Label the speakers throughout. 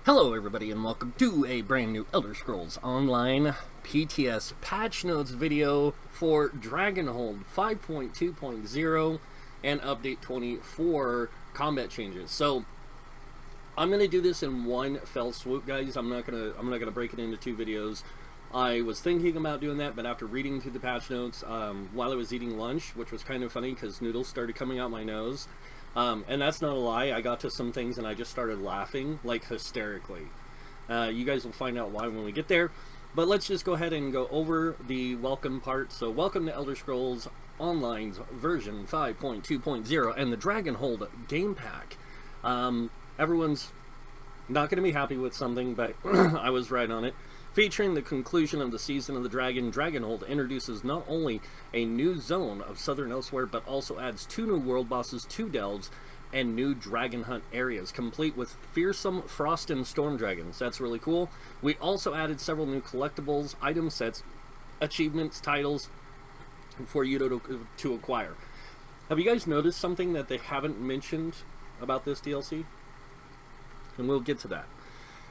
Speaker 1: Hello everybody and welcome to a brand new Elder Scrolls Online PTS Patch Notes video for Dragonhold 5.2.0 and Update 24 combat changes. So I'm gonna do this in one fell swoop, guys. I'm not gonna break it into two videos. I was thinking about doing that, but after reading through the patch notes while I was eating lunch, which was kind of funny because noodles started coming out my nose. And that's not a lie. I got to some things and I just started laughing, like hysterically. You guys will find out why when we get there. But let's just go ahead and go over the welcome part. So welcome to Elder Scrolls Online's version 5.2.0 and the Dragonhold game pack. Everyone's not going to be happy with something, but I was right on it. Featuring the conclusion of the Season of the Dragon, Dragonhold introduces not only a new zone of Southern Elsewhere, but also adds 2 new world bosses, 2 delves, and new dragon hunt areas, complete with fearsome frost and storm dragons. That's really cool. We also added several new collectibles, item sets, achievements, titles for you to acquire. Have you guys noticed something that they haven't mentioned about this DLC? And we'll get to that.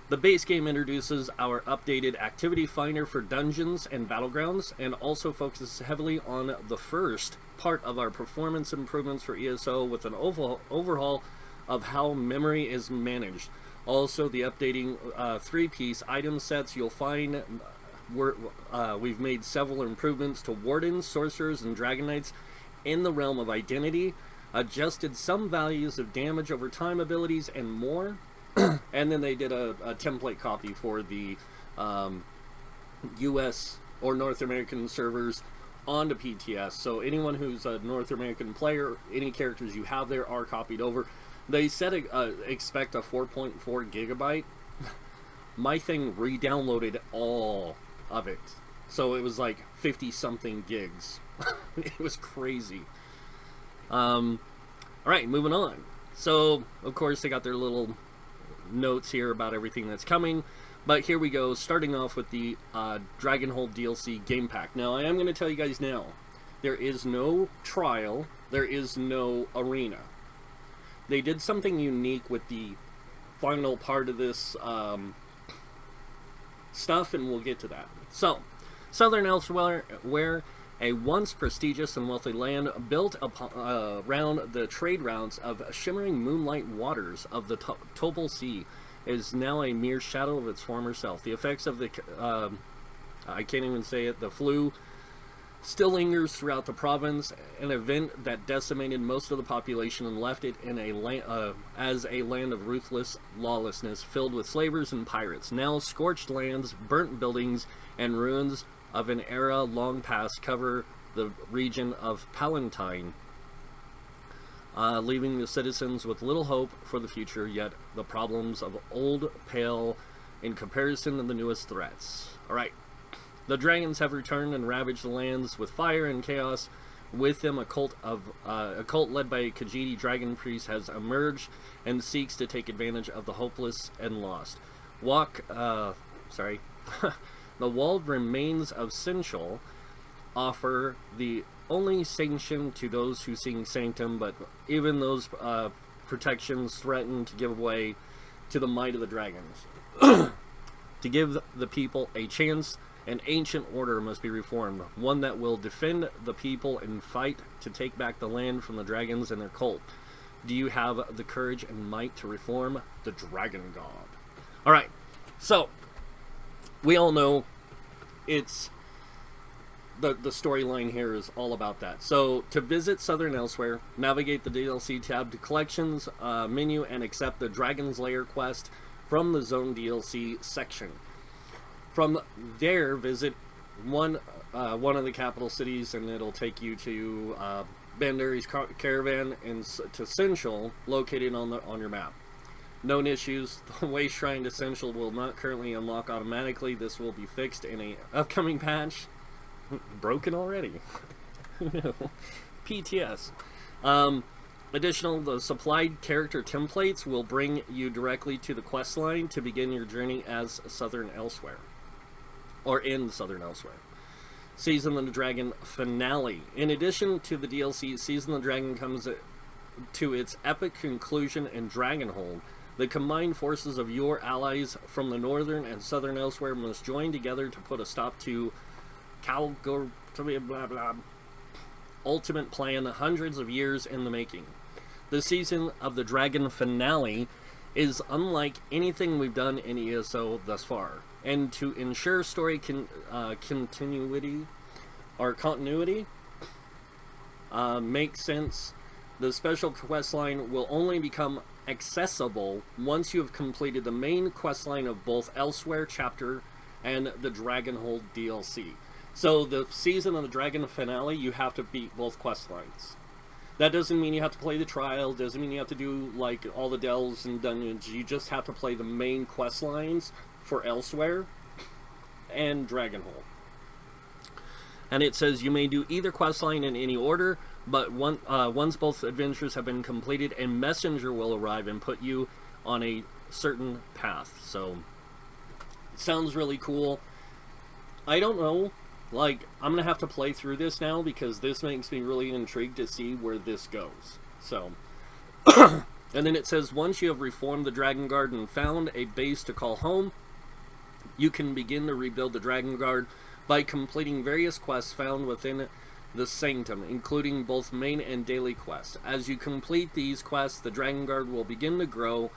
Speaker 1: The base game introduces our updated activity finder for dungeons and battlegrounds, and also focuses heavily on the first part of our performance improvements for ESO with an overhaul of how memory is managed. Also, the updating 3-piece item sets. You'll find we've made several improvements to Wardens, Sorcerers, and Dragon Knights in the realm of identity, adjusted some values of damage over time abilities, and more. And then they did a template copy for the US or North American servers onto PTS. So anyone who's a North American player, any characters you have there are copied over. They said expect a 4.4 gigabyte. My thing re-downloaded all of it. So it was like 50-something gigs. It was crazy. Alright, moving on. So, of course, they got their little notes here about everything that's coming, but here we go, starting off with the Dragonhold DLC game pack. Now I am going to tell you guys now, there is no trial, there is no arena. They did something unique with the final part of this stuff, and we'll get to that. So, Southern Elsewhere, where a once prestigious and wealthy land built around the trade routes of shimmering moonlight waters of the Topal Sea is now a mere shadow of its former self. The effects of the, I can't even say it, the flu still lingers throughout the province, an event that decimated most of the population and left it in a as a land of ruthless lawlessness filled with slavers and pirates. Now scorched lands, burnt buildings, and ruins of an era long past cover the region of Palatine, leaving the citizens with little hope for the future, yet the problems of old pale in comparison to the newest threats. Alright, the dragons have returned and ravaged the lands with fire and chaos. With them, a cult led by a Khajiit dragon priest has emerged and seeks to take advantage of the hopeless and lost. The walled remains of Sinchel offer the only sanction to those who sing Sanctum, but even those protections threaten to give way to the might of the dragons. To give the people a chance, an ancient order must be reformed, one that will defend the people and fight to take back the land from the dragons and their cult. Do you have the courage and might to reform the Dragon God? Alright, so we all know it's the storyline here is all about that. So to visit Southern Elsewhere, navigate the DLC tab to collections menu and accept the Dragon's Lair quest from the Zone DLC section. From there, visit one of the capital cities, and it'll take you to Bandari's caravan and to Sinchel, located on your map. Known issues: the way shrine to Essential will not currently unlock automatically. This will be fixed in a upcoming patch. Broken already. PTS. Additional, the supplied character templates will bring you directly to the quest line to begin your journey as Southern Elsewhere. Or in Southern Elsewhere. Season of the Dragon finale. In addition to the DLC, Season of the Dragon comes to its epic conclusion in Dragonhold The combined forces of your allies from the northern and southern elsewhere must join together to put a stop to ultimate plan hundreds of years in the making. The season of the Dragon finale is unlike anything we've done in ESO thus far, and to ensure story continuity makes sense. The special quest line will only become accessible once you have completed the main quest line of both Elsewhere chapter and the Dragonhold DLC. So the season of the Dragon finale, you have to beat both quest lines. That doesn't mean you have to play the trial, doesn't mean you have to do like all the delves and dungeons. You just have to play the main quest lines for Elsewhere and Dragonhold. And it says you may do either quest line in any order, but once both adventures have been completed, a messenger will arrive and put you on a certain path. So, sounds really cool. I don't know. Like, I'm going to have to play through this now because this makes me really intrigued to see where this goes. So, and then it says, once you have reformed the Dragon Guard and found a base to call home, you can begin to rebuild the Dragon Guard by completing various quests found within the Sanctum, including both main and daily quests. As you complete these quests, the Dragon Guard will begin to grow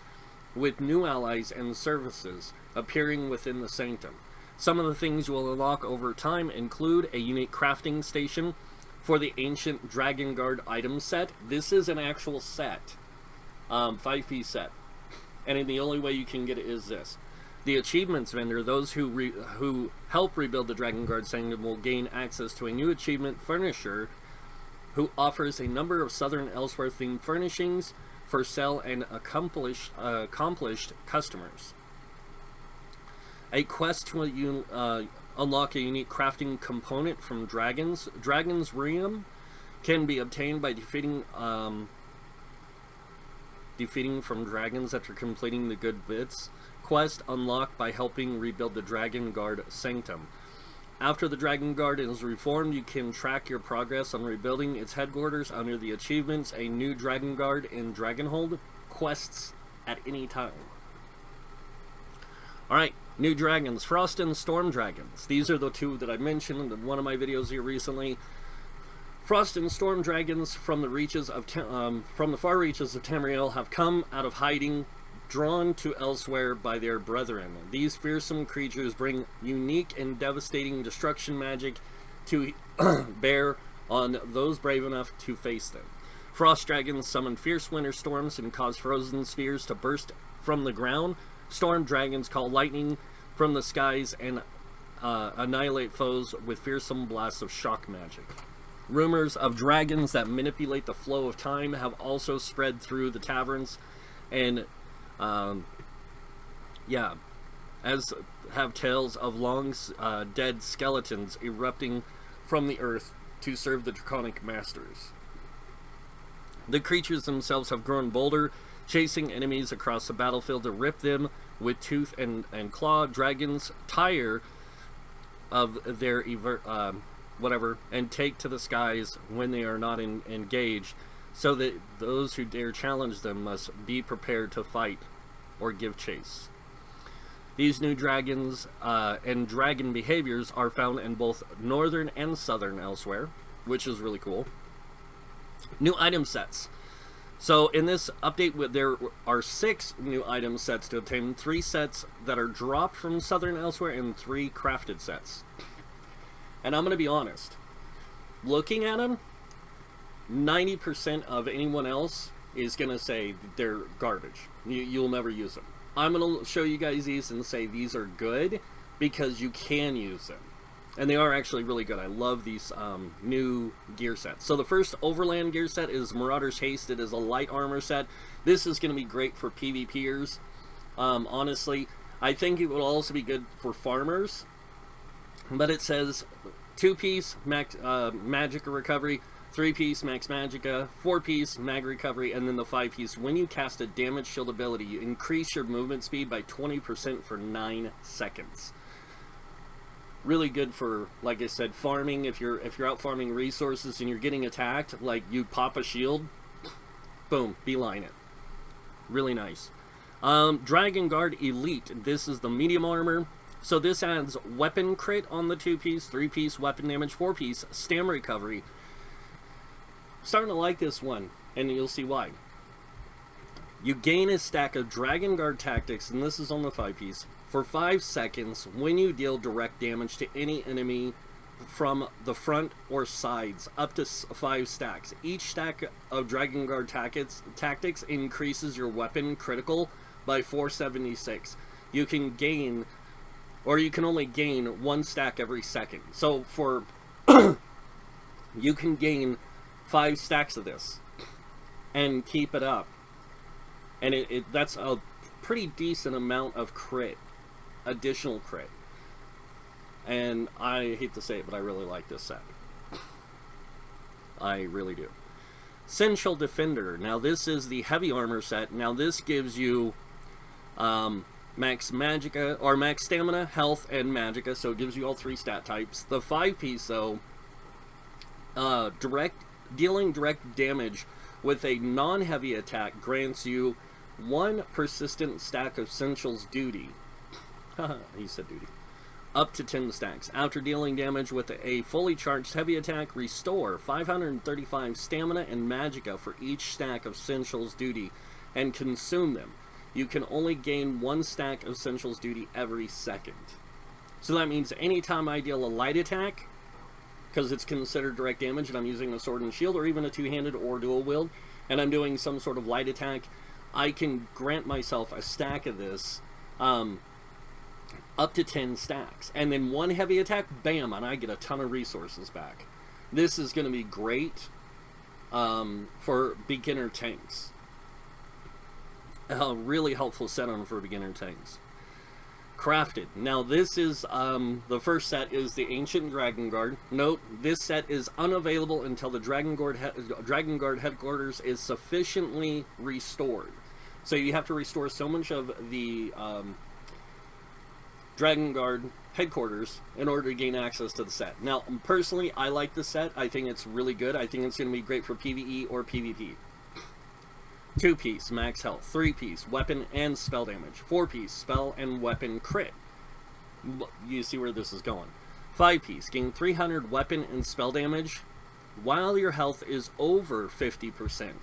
Speaker 1: with new allies and services appearing within the Sanctum. Some of the things you will unlock over time include a unique crafting station for the Ancient Dragon Guard item set. This is an actual set, 5-piece set, and the only way you can get it is this. The achievements vendor, those who help rebuild the Dragon Guard Sanctum, will gain access to a new achievement furnisher who offers a number of Southern Elsewhere themed furnishings for sale and accomplished customers. A quest to unlock a unique crafting component from dragons. Dragon's Realm can be obtained by defeating from dragons after completing the Good Bits quest, unlocked by helping rebuild the Dragon Guard Sanctum. After the Dragon Guard is reformed, you can track your progress on rebuilding its headquarters under the achievements A New Dragon Guard in Dragonhold quests at any time. Alright, new dragons, Frost and Storm Dragons. These are the two that I mentioned in one of my videos here recently. Frost and Storm Dragons from the far reaches of Tamriel have come out of hiding, drawn to Elsewhere by their brethren. These fearsome creatures bring unique and devastating destruction magic to bear on those brave enough to face them. Frost dragons summon fierce winter storms and cause frozen spheres to burst from the ground. Storm dragons call lightning from the skies and annihilate foes with fearsome blasts of shock magic. Rumors of dragons that manipulate the flow of time have also spread through the taverns, and as have tales of long dead skeletons erupting from the earth to serve the draconic masters. The creatures themselves have grown bolder, chasing enemies across the battlefield to rip them with tooth and claw. Dragons tire of their and take to the skies when they are not engaged, so that those who dare challenge them must be prepared to fight or give chase. These new dragons and dragon behaviors are found in both northern and southern Elsewhere, which is really cool. New item sets. So in this update, there are 6 new item sets to obtain, 3 sets that are dropped from Southern Elsewhere and 3 crafted sets. And I'm going to be honest, looking at them, 90% of anyone else is going to say they're garbage. You'll never use them. I'm going to show you guys these and say these are good because you can use them. And they are actually really good. I love these new gear sets. So the first Overland gear set is Marauder's Haste. It is a light armor set. This is going to be great for PvPers. Honestly, I think it will also be good for farmers. But it says 2-piece Magica Recovery, 3-piece Max Magica, 4-piece Mag Recovery, and then the 5-piece. When you cast a damage shield ability, you increase your movement speed by 20% for 9 seconds. Really good for, like I said, farming. If you're out farming resources and you're getting attacked, like you pop a shield, boom, beeline it. Really nice. Dragon Guard Elite. This is the medium armor. So this adds weapon crit on the 2-piece, 3-piece weapon damage, 4-piece stam recovery. Starting to like this one, and you'll see why. You gain a stack of Dragon Guard tactics, and this is on the 5-piece, for 5 seconds when you deal direct damage to any enemy from the front or sides, up to 5 stacks. Each stack of Dragon Guard tactics increases your weapon critical by 476. You can gain, or you can only gain 1 stack every second. So for you can gain 5 stacks of this and keep it up, and that's a pretty decent amount of crit, additional crit. And I hate to say it, but I really like this set. I really do. Essential Defender. Now this is the heavy armor set. Now this gives you max magicka, or max stamina, health, and magicka, so it gives you all 3 stat types. The 5-piece though, dealing direct damage with a non-heavy attack grants you 1 persistent stack of Essentials duty. He said duty. Up to 10 stacks. After dealing damage with a fully charged heavy attack, restore 535 stamina and magicka for each stack of Essentials duty and consume them. You can only gain 1 stack of Essentials duty every second. So that means anytime I deal a light attack, because it's considered direct damage and I'm using a sword and shield, or even a 2-handed or dual wield, and I'm doing some sort of light attack, I can grant myself a stack of this, up to 10 stacks. And then 1 heavy attack, bam, and I get a ton of resources back. This is going to be great for beginner tanks. A really helpful set on for beginner tanks. Crafted. Now this is, the first set is the Ancient Dragon Guard. Note, this set is unavailable until the Dragon Guard headquarters is sufficiently restored. So you have to restore so much of the Dragon Guard headquarters in order to gain access to the set. Now, personally, I like the set. I think it's really good. I think it's going to be great for PvE or PvP. 2-piece max health, 3-piece weapon and spell damage, 4-piece spell and weapon crit. You see where this is going. 5-piece gain 300 weapon and spell damage while your health is over 50%.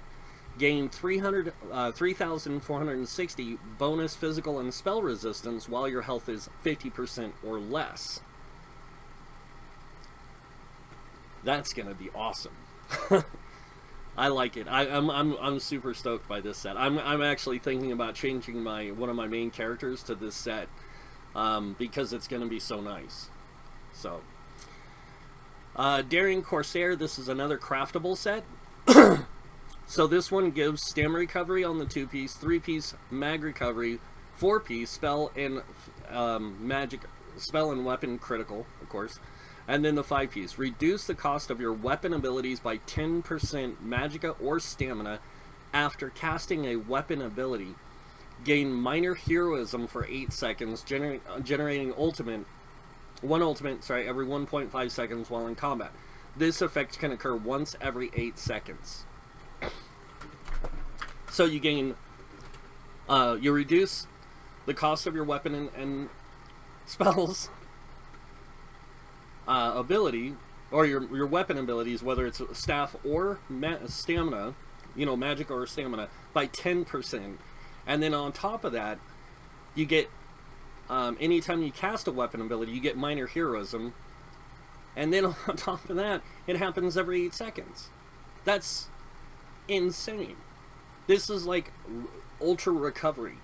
Speaker 1: Gain 3,460 bonus physical and spell resistance while your health is 50% or less. That's gonna be awesome. I like it. I'm super stoked by this set. I'm actually thinking about changing one of my main characters to this set because it's gonna be so nice. So, Daring Corsair. This is another craftable set. So this one gives stam recovery on the 2-piece, 3-piece mag recovery, 4-piece spell and spell and weapon critical, of course, and then the 5-piece. Reduce the cost of your weapon abilities by 10% magicka or stamina after casting a weapon ability. Gain minor heroism for 8 seconds, generating one ultimate every 1.5 seconds while in combat. This effect can occur once every 8 seconds. So you gain, you reduce the cost of your weapon and spells ability, or your weapon abilities, whether it's staff or stamina, magic or stamina, by 10%. And then on top of that, you get, anytime you cast a weapon ability, you get minor heroism. And then on top of that, it happens every 8 seconds. That's insane. This is like ultra recovery.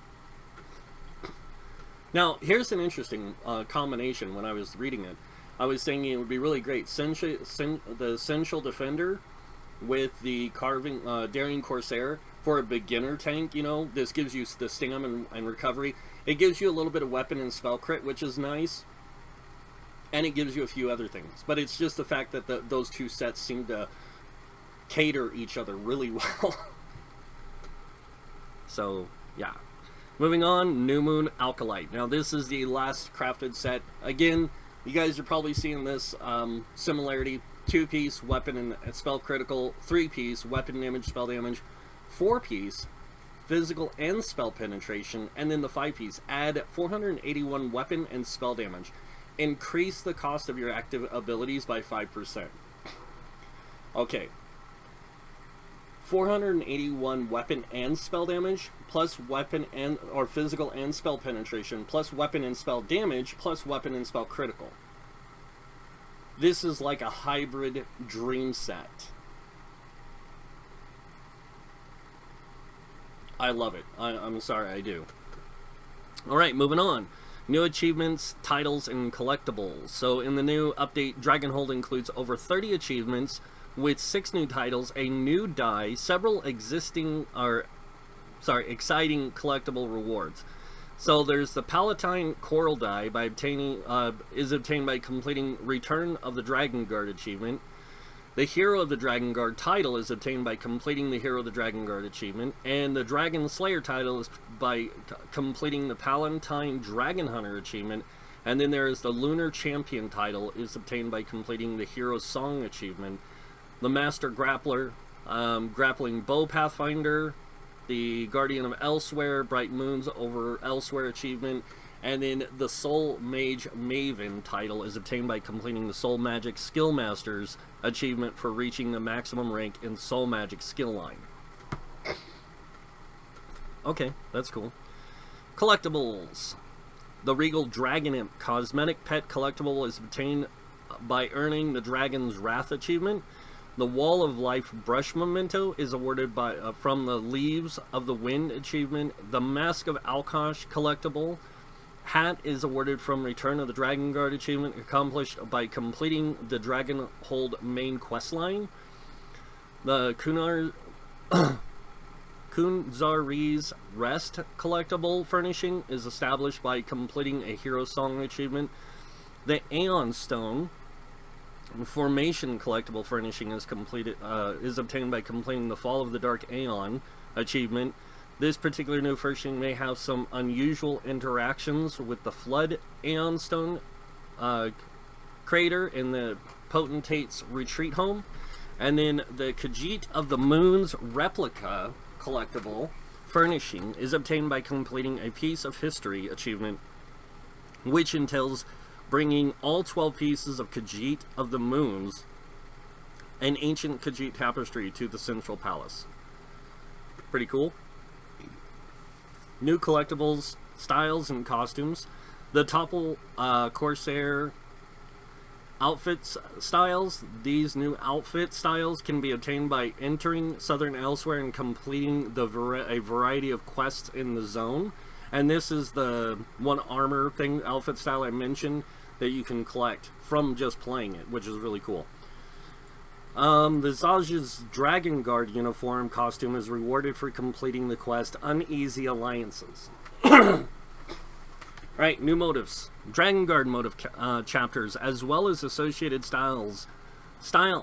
Speaker 1: Now, here's an interesting combination. When I was reading it, I was thinking it would be really great. The Essential Defender with the Daring Corsair for a beginner tank. This gives you the stam and recovery. It gives you a little bit of weapon and spell crit, which is nice. And it gives you a few other things. But it's just the fact that those two sets seem to cater each other really well. So, yeah. Moving on, New Moon Alkalite. Now, this is the last crafted set. Again, you guys are probably seeing this similarity. 2-piece weapon and spell critical, 3-piece weapon damage, spell damage, 4-piece physical and spell penetration, and then the 5-piece, add 481 weapon and spell damage. Increase the cost of your active abilities by 5%. Okay. 481 weapon and spell damage, plus weapon and or physical and spell penetration, plus weapon and spell damage, plus weapon and spell critical. This is like a hybrid dream set. I love it. I'm sorry, I do. Alright, moving on. New achievements, titles, and collectibles. So in the new update, Dragonhold includes over 30 achievements with 6 new titles, a new die, several exciting collectible rewards. So there's the Palatine Coral die by obtained by completing Return of the Dragon Guard achievement. The Hero of the Dragon Guard title is obtained by completing the Hero of the Dragon Guard achievement, and the Dragon Slayer title is by completing the Palatine Dragon Hunter achievement, and then there is the Lunar Champion title is obtained by completing the Hero Song achievement, the Master Grappler, Grappling Bow Pathfinder, the Guardian of Elsewhere, Bright Moons over Elsewhere achievement, and then the Soul Mage Maven title is obtained by completing the Soul Magic Skill Masters achievement for reaching the maximum rank in Soul Magic skill line. Okay, that's cool. Collectibles. The Regal Dragon Imp cosmetic pet collectible is obtained by earning the Dragon's Wrath achievement. The Wall of Life brush memento is awarded by from the Leaves of the Wind achievement. The Mask of Alkosh collectible hat is awarded from Return of the Dragon Guard achievement, accomplished by completing the Dragonhold main questline. The Kunzari's Rest collectible furnishing is established by completing a Hero Song achievement. The Aeon Stone Formation collectible furnishing is obtained by completing the Fall of the Dark Aeon achievement. This particular new furnishing may have some unusual interactions with the Flood Aeon Stone crater in the Potentate's Retreat Home. And then the Khajiit of the Moon's replica collectible furnishing is obtained by completing a Piece of History achievement, which entails bringing all 12 pieces of Khajiit of the Moons, an ancient Khajiit tapestry, to the Central Palace. Pretty cool. New collectibles, styles, and costumes. The Topple Corsair outfit styles. These new outfit styles can be obtained by entering Southern Elsewhere and completing a variety of quests in the zone. And this is the one armor thing, outfit style I mentioned, that you can collect from just playing it, which is really cool. The Zaj's Dragon Guard uniform costume is rewarded for completing the quest Uneasy Alliances. Right, new motives. Dragon Guard motive chapters, as well as associated style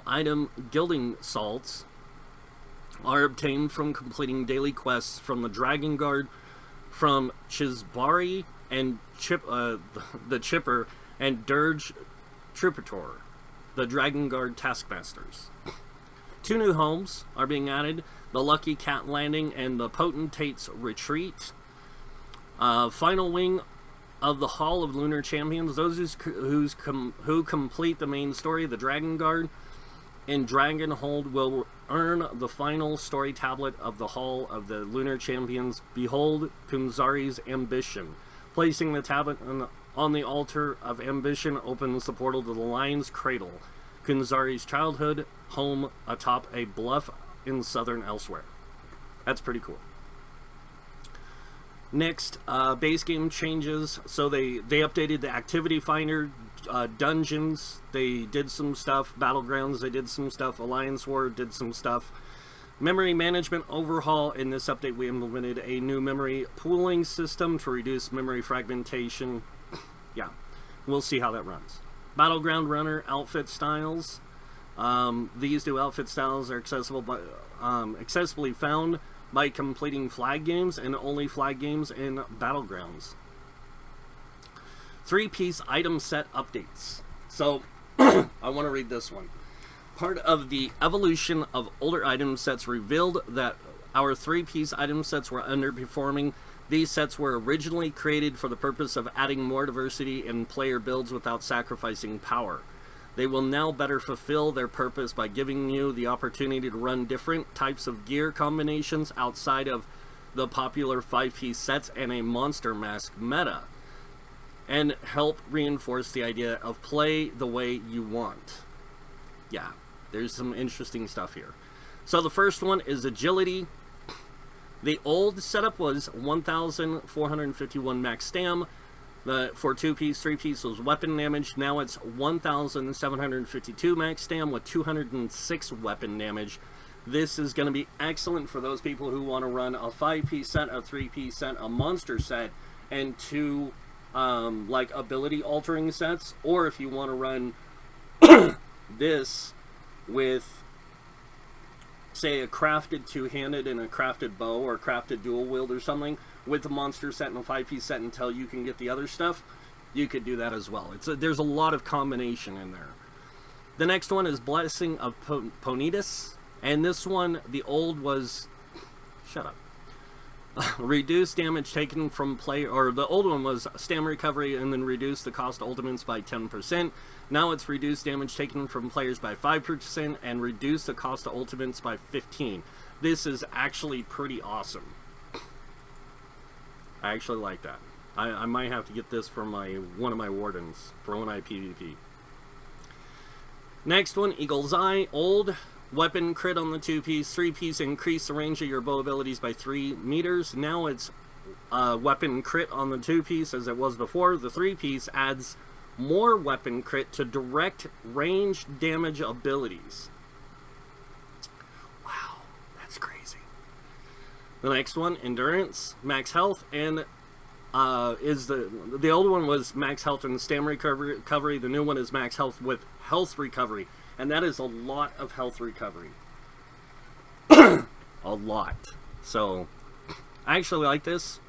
Speaker 1: item gilding salts, are obtained from completing daily quests from the Dragon Guard, from Chisbari and the Chipper and Dirge Troubadour, the Dragon Guard Taskmasters. 2 new homes are being added: the Lucky Cat Landing and the Potentate's Retreat. Final wing of the Hall of Lunar Champions. Those who complete the main story, the Dragon Guard in Dragonhold, will earn the final story tablet of the Hall of the Lunar Champions. Behold Kunzari's Ambition. Placing the tablet on the altar of ambition opens the portal to the Lion's Cradle, Kunzari's childhood home atop a bluff in Southern Elsewhere. That's pretty cool. Next, base game changes. So they updated the activity finder, dungeons, they did some stuff, battlegrounds, they did some stuff, Alliance War did some stuff. Memory management overhaul. In this update we implemented a new memory pooling system to reduce memory fragmentation. Yeah, we'll see how that runs. Battleground runner outfit styles. These new outfit styles are accessible by accessibly found by completing flag games, and only flag games in battlegrounds. 3-piece item set updates. So I want to read this one. Part of the evolution of older item sets revealed that Our 3-piece item sets were underperforming. These sets were originally created for the purpose of adding more diversity in player builds without sacrificing power. They will now better fulfill their purpose by giving you the opportunity to run different types of gear combinations outside of the popular 5-piece sets and a monster mask meta, and help reinforce the idea of play the way you want. Yeah, there's some interesting stuff here. So the first one is agility. The old setup was 1,451 max stam. For 2-piece, 3-piece was weapon damage. Now it's 1,752 max stam with 206 weapon damage. This is going to be excellent for those people who want to run a 5-piece set, a 3-piece set, a monster set, and 2 like ability altering sets. Or if you want to run this with, say, a crafted 2-handed and a crafted bow or a crafted dual wield or something, with a monster set and a 5-piece set until you can get the other stuff, you could do that as well. There's a lot of combination in there. The next one is Blessing of Ponitas, and this one, the old was, shut up, reduce damage taken from play, or the old one was stam recovery and then reduce the cost of ultimates by 10%. Now it's reduce damage taken from players by 5% and reduce the cost of ultimates by 15%. This is actually pretty awesome. I actually like that. I might have to get this for one of my Wardens for when I PvP. Next one, Eagle's Eye. Old weapon crit on the 2-piece, 3-piece increase the range of your bow abilities by 3 meters. Now it's weapon crit on the 2-piece as it was before. The 3-piece adds more weapon crit to direct range damage abilities. Wow, that's crazy. The next one, Endurance, max health, and is the old one was max health and stam recovery. The new one is max health with health recovery, and that is a lot of health recovery. A lot. So I actually like this.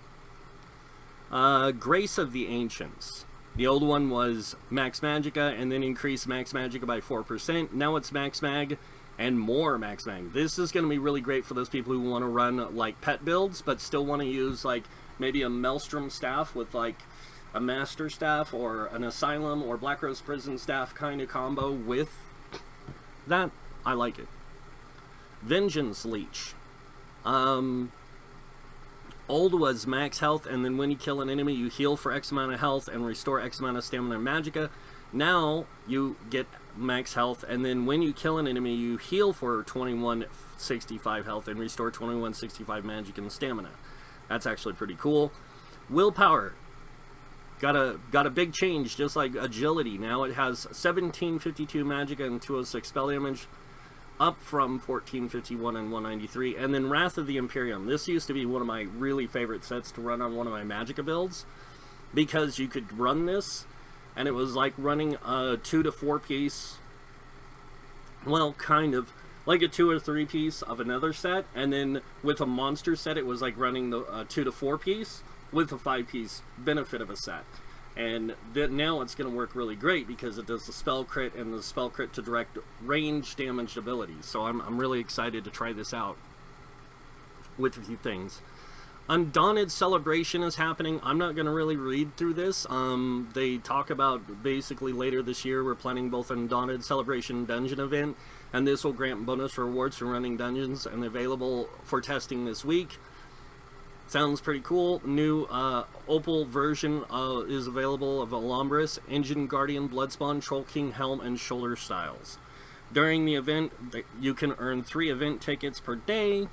Speaker 1: Grace of the Ancients. The old one was max magicka and then increased max magicka by 4%. Now it's max mag and more max mag. This is going to be really great for those people who want to run like pet builds but still want to use like maybe a Maelstrom staff with like a master staff or an asylum or Black Rose prison staff kind of combo with that. I like it. Vengeance Leech. Old was max health, and then when you kill an enemy, you heal for X amount of health and restore X amount of stamina and magicka. Now you get max health, and then when you kill an enemy, you heal for 2165 health and restore 2165 magic and stamina. That's actually pretty cool. Willpower. Got a big change, just like agility. Now it has 1752 magicka and 206 spell damage, up from 1451 and 193. And then Wrath of the Imperium. This used to be one of my really favorite sets to run on one of my magicka builds, because you could run this and it was like running a 2 to 4 piece, well, kind of like a 2 or 3 piece of another set, and then with a monster set it was like running the 2 to 4 piece with a 5 piece benefit of a set. And now it's going to work really great because it does the spell crit and the spell crit to direct range damaged abilities. So I'm really excited to try this out with a few things. Undaunted Celebration is happening. I'm not going to really read through this. They talk about basically later this year we're planning both Undaunted Celebration dungeon event, and this will grant bonus rewards for running dungeons, and available for testing this week. Sounds pretty cool. New Opal version is available of Alhambris, Engine Guardian, Bloodspawn, Troll King, Helm, and Shoulder styles. During the event, you can earn 3 event tickets per day,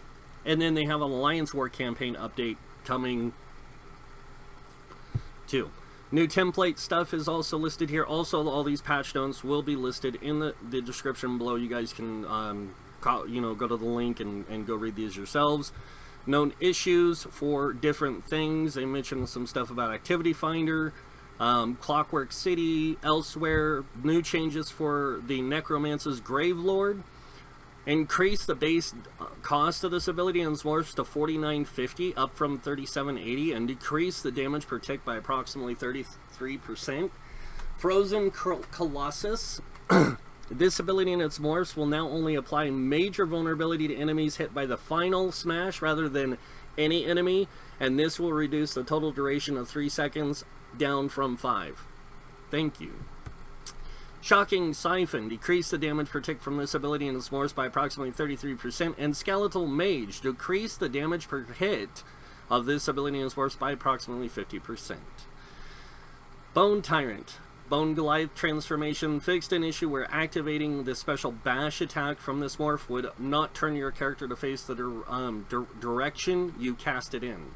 Speaker 1: and then they have an Alliance War campaign update coming too. New template stuff is also listed here. Also, all these patch notes will be listed in the description below. You guys can go to the link and go read these yourselves. Known issues for different things. They mentioned some stuff about Activity Finder, Clockwork City, elsewhere. New changes for the Necromancer's Gravelord. Increase the base cost of this ability and morphs to 4950, up from 3780, and decrease the damage per tick by approximately 33%. Frozen Colossus. This ability and its morphs will now only apply major vulnerability to enemies hit by the final smash rather than any enemy, and this will reduce the total duration of 3 seconds down from 5. Thank you. Shocking Siphon. Decrease the damage per tick from this ability and its morphs by approximately 33%, and Skeletal Mage. Decrease the damage per hit of this ability and its morphs by approximately 50%. Bone Tyrant. Bone Goliath transformation fixed an issue where activating the special bash attack from this morph would not turn your character to face the direction you cast it in.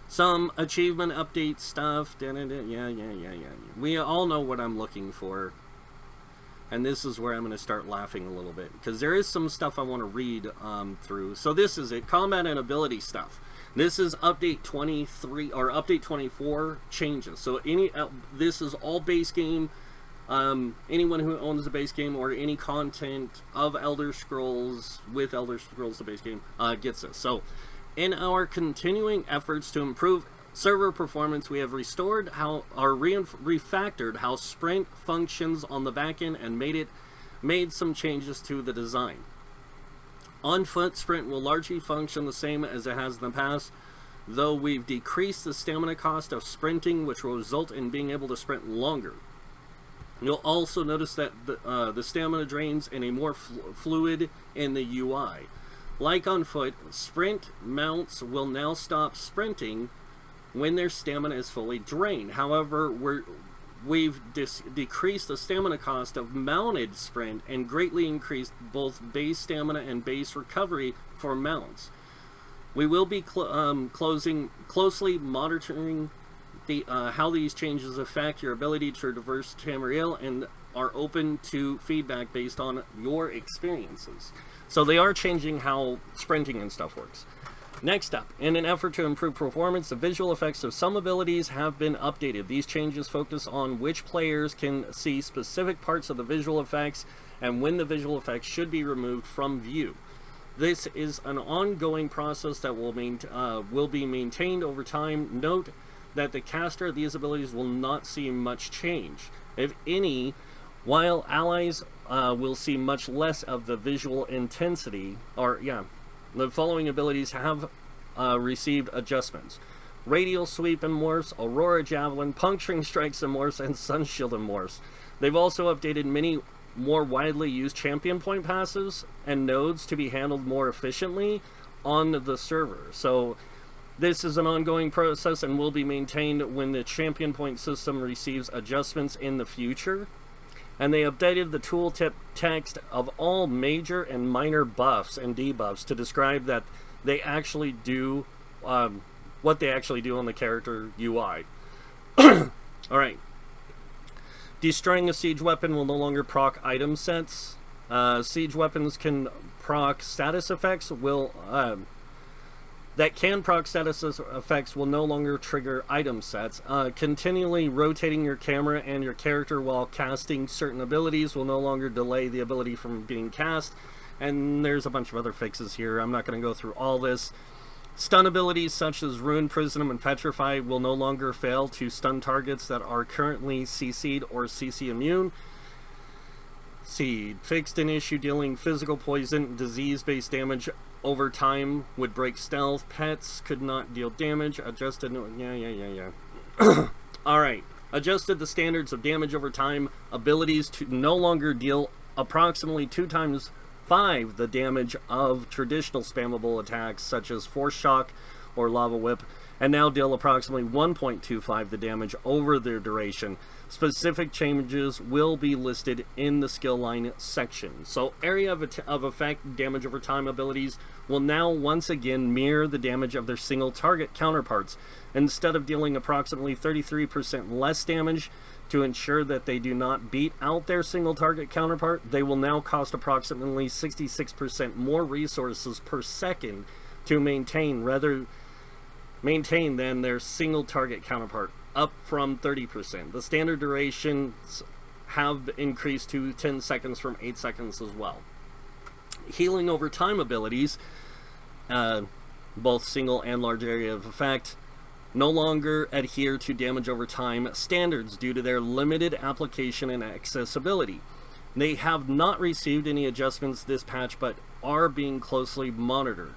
Speaker 1: Some achievement update stuff. Yeah. We all know what I'm looking for. And this is where I'm going to start laughing a little bit, because there is some stuff I want to read through. So this is it. Combat and ability stuff. This is update 23 or update 24 changes. So this is all base game. Anyone who owns the base game or any content of Elder Scrolls with Elder Scrolls the base game gets this. So in our continuing efforts to improve server performance, we have refactored how sprint functions on the backend and made some changes to the design. On foot, sprint will largely function the same as it has in the past, though we've decreased the stamina cost of sprinting, which will result in being able to sprint longer. You'll also notice that the stamina drains in a more fluid in the UI. Like on foot, sprint mounts will now stop sprinting when their stamina is fully drained. However, we've decreased the stamina cost of mounted sprint and greatly increased both base stamina and base recovery for mounts. We will be closely monitoring how these changes affect your ability to traverse Tamriel and are open to feedback based on your experiences. So they are changing how sprinting and stuff works. Next up, in an effort to improve performance, the visual effects of some abilities have been updated. These changes focus on which players can see specific parts of the visual effects and when the visual effects should be removed from view. This is an ongoing process that will be maintained over time. Note that the caster of these abilities will not see much change, if any, while allies will see much less of the visual intensity. The following abilities have received adjustments: Radial Sweep and morphs, Aurora Javelin, Puncturing Strikes and morphs, and Sun Shield and morphs. They've also updated many more widely used champion point passives and nodes to be handled more efficiently on the server. So this is an ongoing process and will be maintained when the champion point system receives adjustments in the future. And they updated the tooltip text of all major and minor buffs and debuffs to describe that they actually do what they actually do on the character UI. Alright. Destroying a siege weapon will no longer proc item sets. Siege weapons can proc status effects that can proc status effects will no longer trigger item sets. Continually rotating your camera and your character while casting certain abilities will no longer delay the ability from being cast. And there's a bunch of other fixes here. I'm not going to go through all this. Stun abilities such as Ruin, Prism, and Petrify will no longer fail to stun targets that are currently CC'd or CC immune. Seed. Fixed an issue dealing physical poison, disease-based damage over time would break stealth. Pets could not deal damage. Adjusted. Alright. Adjusted the standards of damage over time. Abilities to no longer deal approximately 2 times 5 the damage of traditional spammable attacks such as Force Shock or Lava Whip, and now deal approximately 1.25 the damage over their duration. Specific changes will be listed in the skill line section. So area of effect damage over time abilities will now once again mirror the damage of their single target counterparts. Instead of dealing approximately 33% less damage to ensure that they do not beat out their single target counterpart, they will now cost approximately 66% more resources per second to maintain than their single target counterpart, up from 30%. The standard durations have increased to 10 seconds from 8 seconds as well. Healing over time abilities, both single and large area of effect, no longer adhere to damage over time standards due to their limited application and accessibility. They have not received any adjustments this patch, but are being closely monitored.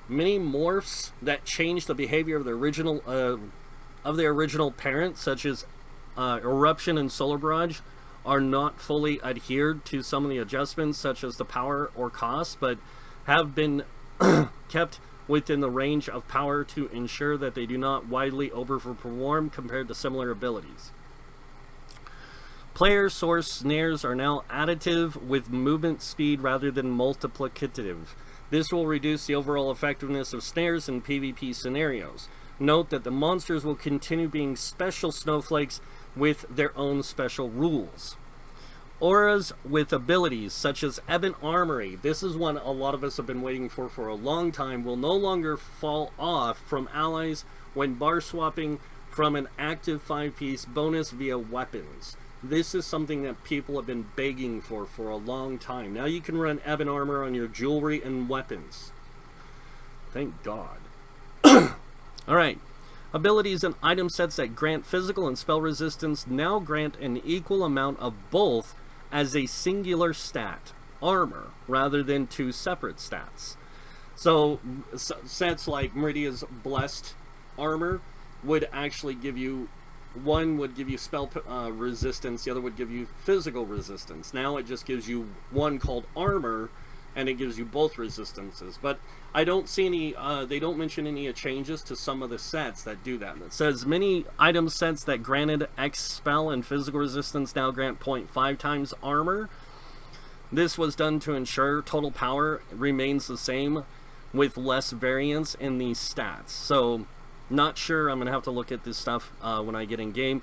Speaker 1: Many morphs that change the behavior of the original parent, such as Eruption and Solar Barrage, are not fully adhered to some of the adjustments, such as the power or cost, but have been kept within the range of power to ensure that they do not widely overperform compared to similar abilities. Player source snares are now additive with movement speed rather than multiplicative. This will reduce the overall effectiveness of snares in PvP scenarios. Note that the monsters will continue being special snowflakes with their own special rules. Auras with abilities such as Ebon Armory, this is one a lot of us have been waiting for a long time, will no longer fall off from allies when bar swapping from an active 5-piece bonus via weapons. This is something that people have been begging for a long time. Now you can run Ebon Armor on your jewelry and weapons. Thank God. Alright. Abilities and item sets that grant physical and spell resistance now grant an equal amount of both as a singular stat, armor, rather than two separate stats. So sets like Meridia's Blessed Armor would actually give you, one would give you spell resistance, the other would give you physical resistance. Now it just gives you one called armor, and it gives you both resistances. But I don't see any, they don't mention any changes to some of the sets that do that. It says many item sets that granted X spell and physical resistance now grant 0.5 times armor. This was done to ensure total power remains the same with less variance in these stats. So, not sure. I'm going to have to look at this stuff when I get in game.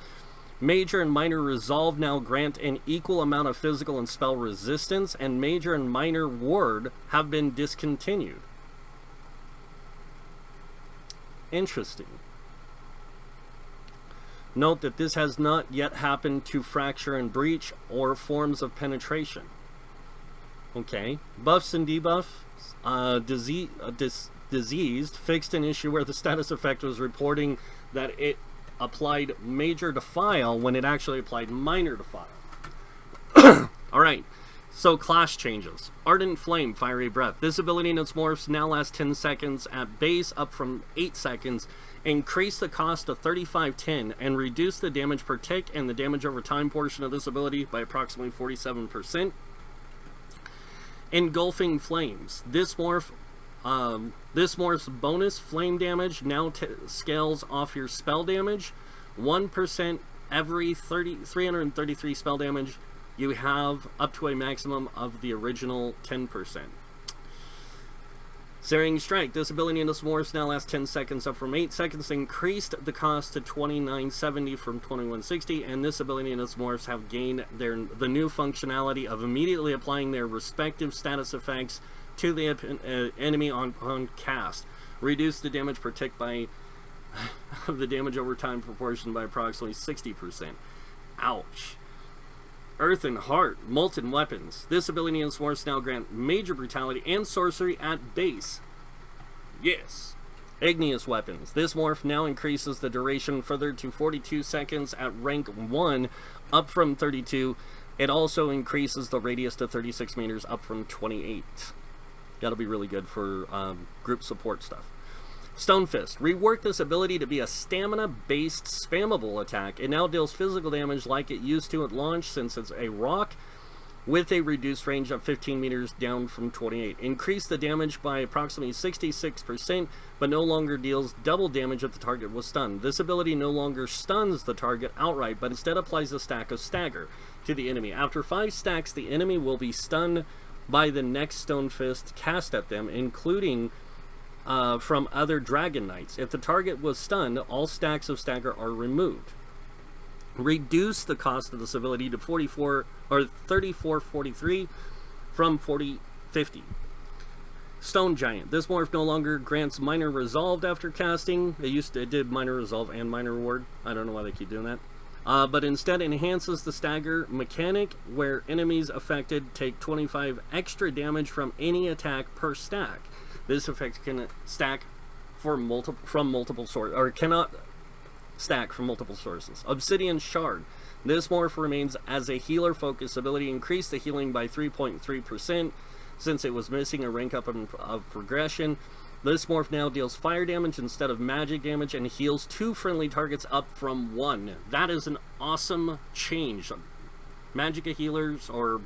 Speaker 1: Major and Minor Resolve now grant an equal amount of physical and spell resistance, and Major and Minor Ward have been discontinued. Interesting. Note that this has not yet happened to Fracture and Breach or forms of penetration. Okay. Buffs and debuffs. Diseased fixed an issue where the status effect was reporting that it applied Major Defile when it actually applied Minor Defile. Alright, so class changes. Ardent Flame, Fiery Breath. This ability in its morphs now lasts 10 seconds at base, up from 8 seconds. Increase the cost to 3510 and reduce the damage per tick and the damage over time portion of this ability by approximately 47%. Engulfing Flames. This morph's bonus flame damage now scales off your spell damage. 1% every 333 spell damage. You have up to a maximum of the original 10%. Searing Strike. This ability in this morphs now lasts 10 seconds, up from 8 seconds. Increased the cost to 2970 from 2160, and this ability in its morphs have gained the new functionality of immediately applying their respective status effects to the enemy on cast. Reduce the damage per tick by the damage over time proportion by approximately 60%. Ouch. Earth and Heart, Molten Weapons. This ability in morphs now grant Major Brutality and Sorcery at base. Yes. Igneous Weapons. This morph now increases the duration further to 42 seconds at rank 1, up from 32. It also increases the radius to 36 meters, up from 28. That'll be really good for group support stuff. Stone Fist. Rework this ability to be a stamina-based spammable attack. It now deals physical damage like it used to at launch, since it's a rock, with a reduced range of 15 meters down from 28. Increase the damage by approximately 66%, but no longer deals double damage if the target was stunned. This ability no longer stuns the target outright, but instead applies a stack of stagger to the enemy. After 5 stacks, the enemy will be stunned by the next Stone Fist cast at them, including from other Dragon Knights. If the target was stunned, all stacks of stagger are removed. Reduce the cost of this ability to 34.43 from 40.50. Stone Giant. This morph no longer grants Minor Resolved after casting. It did Minor Resolve and Minor Ward. I don't know why they keep doing that. But instead enhances the stagger mechanic, where enemies affected take 25 extra damage from any attack per stack. This effect can stack from multiple sources, or cannot stack from multiple sources. Obsidian Shard. This morph remains as a healer focus ability. Increase the healing by 3.3% since it was missing a rank up of progression. This morph now deals fire damage instead of magic damage and heals 2 friendly targets up from 1. That is an awesome change. Magicka healers, or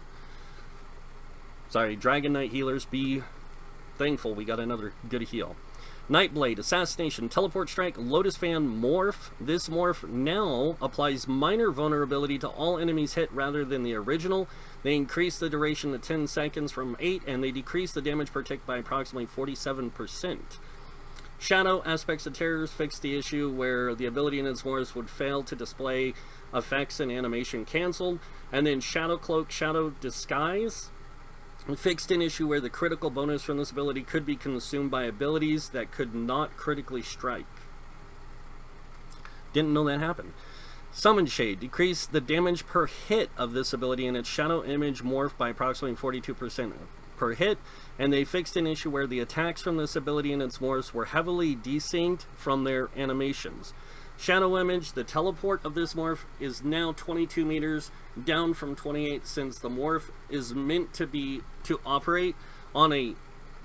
Speaker 1: sorry, Dragon Knight healers, be thankful we got another good heal. Nightblade, Assassination, Teleport Strike, Lotus Fan, Morph. This morph now applies minor vulnerability to all enemies hit rather than the original. They increase the duration to 10 seconds from 8, and they decrease the damage per tick by approximately 47%. Shadow, Aspects of Terrors, fixed the issue where the ability in its morphs would fail to display effects and animation canceled. And then Shadow Cloak, Shadow Disguise, fixed an issue where the critical bonus from this ability could be consumed by abilities that could not critically strike. Didn't know that happened. Summon Shade, decreased the damage per hit of this ability and its shadow image morph by approximately 42% per hit, and they fixed an issue where the attacks from this ability and its morphs were heavily desynced from their animations. Shadow Image, the teleport of this morph is now 22 meters, down from 28, since the morph is meant to operate on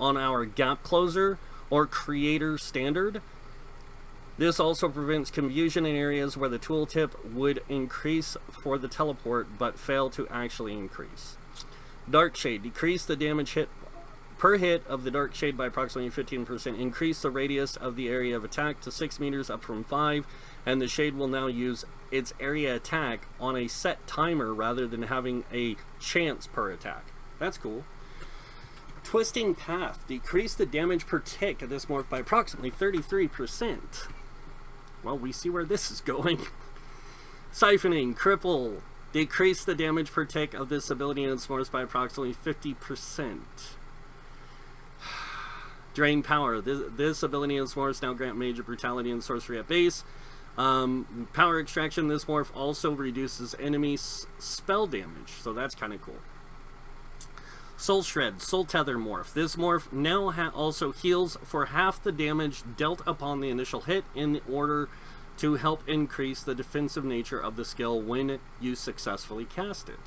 Speaker 1: our gap closer or creator standard. This also prevents confusion in areas where the tooltip would increase for the teleport but fail to actually increase. Dark Shade, decrease the damage hit per hit of the Dark Shade by approximately 15%. Increase the radius of the area of attack to 6 meters up from 5, and the Shade will now use its area attack on a set timer rather than having a chance per attack. That's cool. Twisting Path, decrease the damage per tick of this morph by approximately 33%. Well, we see where this is going. Siphoning, Cripple, decrease the damage per tick of this ability and its morphs by approximately 50%. Drain Power, this ability and its morphs now grant major brutality and sorcery at base. Power Extraction, this morph also reduces enemy spell damage, so that's kind of cool. Soul Shred, Soul Tether morph. This morph now also heals for half the damage dealt upon the initial hit in order to help increase the defensive nature of the skill when you successfully cast it.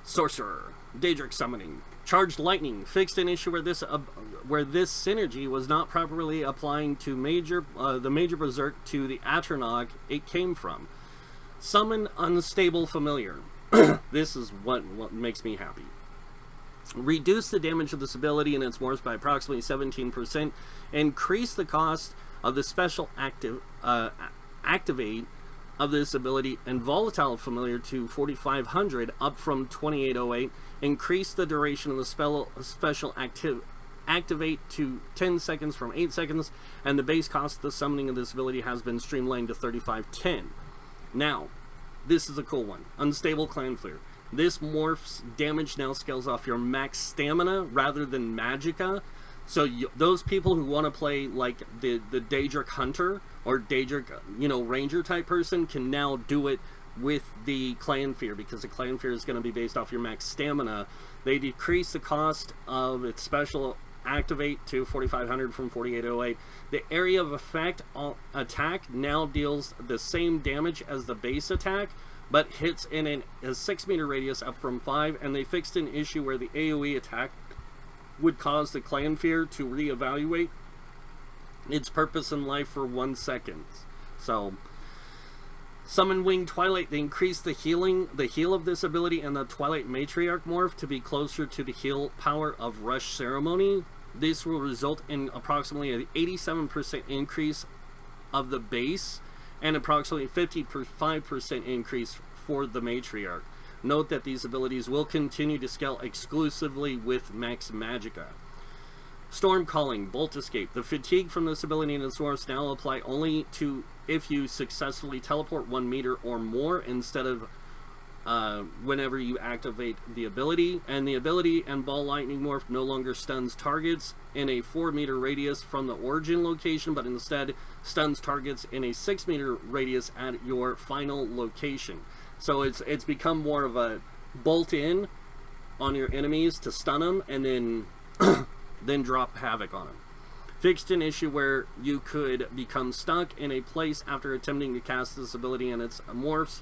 Speaker 1: Sorcerer, Daedric Summoning. Charged Lightning, fixed an issue where this synergy was not properly applying to the major berserk to the Atronach it came from. Summon Unstable Familiar. This is what makes me happy. Reduce the damage of this ability and its morphs by approximately 17%. Increase the cost of the special activate of this ability and Volatile Familiar to 4,500 up from 2,808. Increase the duration of the special activate to 10 seconds from 8 seconds, and the base cost of the summoning of this ability has been streamlined to 3,510. Now, this is a cool one. Unstable Clanfear. This morph's damage now scales off your max stamina rather than magicka. So those people who want to play like the Daedric Hunter or Daedric, Ranger type person can now do it with the Clanfear, because the Clanfear is going to be based off your max stamina. They decrease the cost of its special activate to 4,500 from 4,808. The area of effect attack now deals the same damage as the base attack, but hits in a 6 meter radius up from 5, and they fixed an issue where the AoE attack would cause the Clanfear to reevaluate its purpose in life for 1 second. So, Summon Winged Twilight, they increase the heal of this ability and the Twilight Matriarch morph to be closer to the heal power of Rush Ceremony. This will result in approximately an 87% increase of the base and approximately 55% increase for the Matriarch. Note that these abilities will continue to scale exclusively with Max Magicka. Storm Calling, Bolt Escape. The fatigue from this ability and its source now apply only to if you successfully teleport 1 meter or more instead of whenever you activate the ability. And the ability and Ball Lightning morph no longer stuns targets in a 4 meter radius from the origin location, but instead stuns targets in a 6 meter radius at your final location. So it's become more of a bolt in on your enemies to stun them and then then drop havoc on them. Fixed an issue where you could become stuck in a place after attempting to cast this ability and its morphs.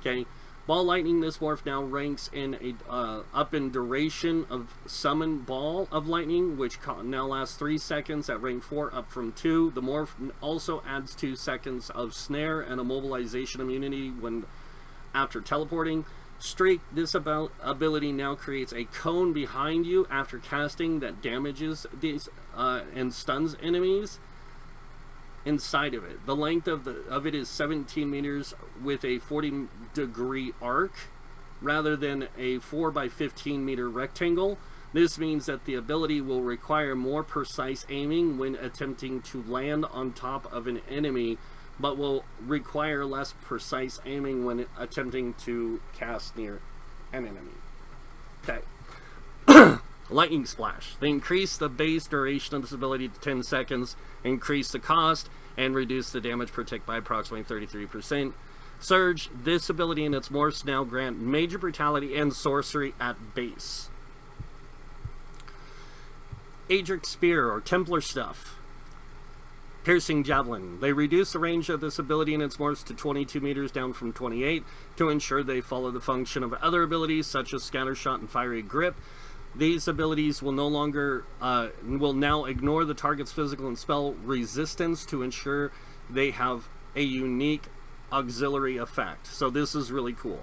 Speaker 1: Okay. Ball Lightning, this morph now ranks in a up in duration of Summon Ball of Lightning, which now lasts 3 seconds at rank 4, up from 2. The morph also adds 2 seconds of Snare and immobilization immunity when after teleporting. Streak, this ability now creates a cone behind you after casting that damages these and stuns enemies inside of it. The length of it is 17 meters with a 40-degree arc rather than a 4 by 15 meter rectangle. This means that the ability will require more precise aiming when attempting to land on top of an enemy, but will require less precise aiming when attempting to cast near an enemy. Okay. Lightning Splash. They increase the base duration of this ability to 10 seconds, increase the cost, and reduce the damage per tick by approximately 33%. Surge. This ability and its morphs now grant Major Brutality and Sorcery at base. Adric Spear, or Templar stuff. Piercing Javelin. They reduce the range of this ability and its morphs to 22 meters down from 28 to ensure they follow the function of other abilities such as Scattershot and Fiery Grip. These abilities will now ignore the target's physical and spell resistance to ensure they have a unique auxiliary effect. So this is really cool.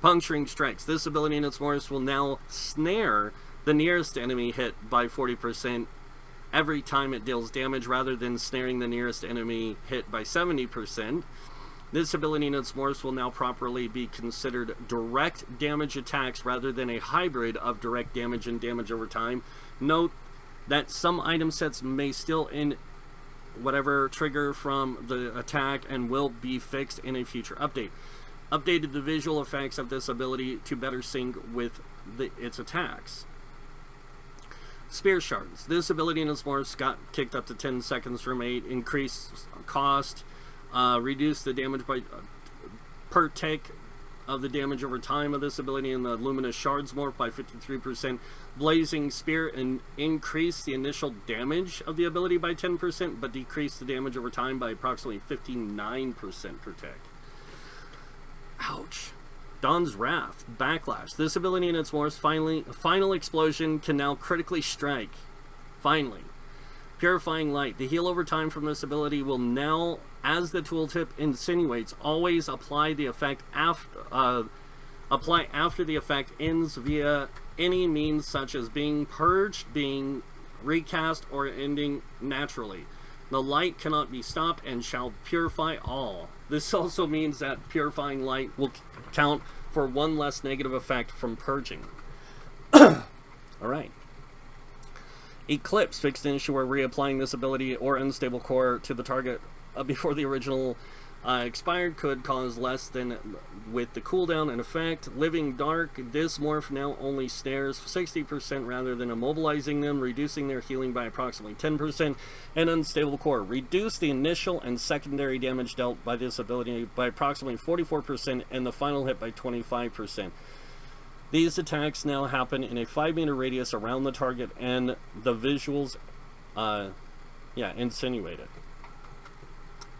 Speaker 1: Puncturing Strikes. This ability and its morphs will now snare the nearest enemy hit by 40% every time it deals damage, rather than snaring the nearest enemy hit by 70%. This ability and its morphs will now properly be considered direct damage attacks rather than a hybrid of direct damage and damage over time. Note that some item sets may still in whatever trigger from the attack and will be fixed in a future update. Updated the visual effects of this ability to better sync with its attacks. Spear Shards. This ability and its morphs got kicked up to 10 seconds from 8. Increased cost. Reduce the damage by per tick of the damage over time of this ability, and the Luminous Shards morph by 53%. Blazing Spear, and increase the initial damage of the ability by 10%, but decrease the damage over time by approximately 59% per tick. Ouch. Dawn's Wrath. Backlash. This ability and its morphs final explosion can now critically strike. Finally. Purifying Light. The heal over time from this ability will now, as the tooltip insinuates, always apply the effect after the effect ends via any means such as being purged, being recast, or ending naturally. The light cannot be stopped and shall purify all. This also means that Purifying Light will count for one less negative effect from purging. Alright. Eclipse. Fixed an issue where reapplying this ability or unstable core to the target before the original expired could cause less than with the cooldown and effect. Living Dark. This morph now only snares 60% rather than immobilizing them, reducing their healing by approximately 10%. And Unstable Core. Reduce the initial and secondary damage dealt by this ability by approximately 44% and the final hit by 25%. These attacks now happen in a 5-meter radius around the target, and the visuals insinuate it.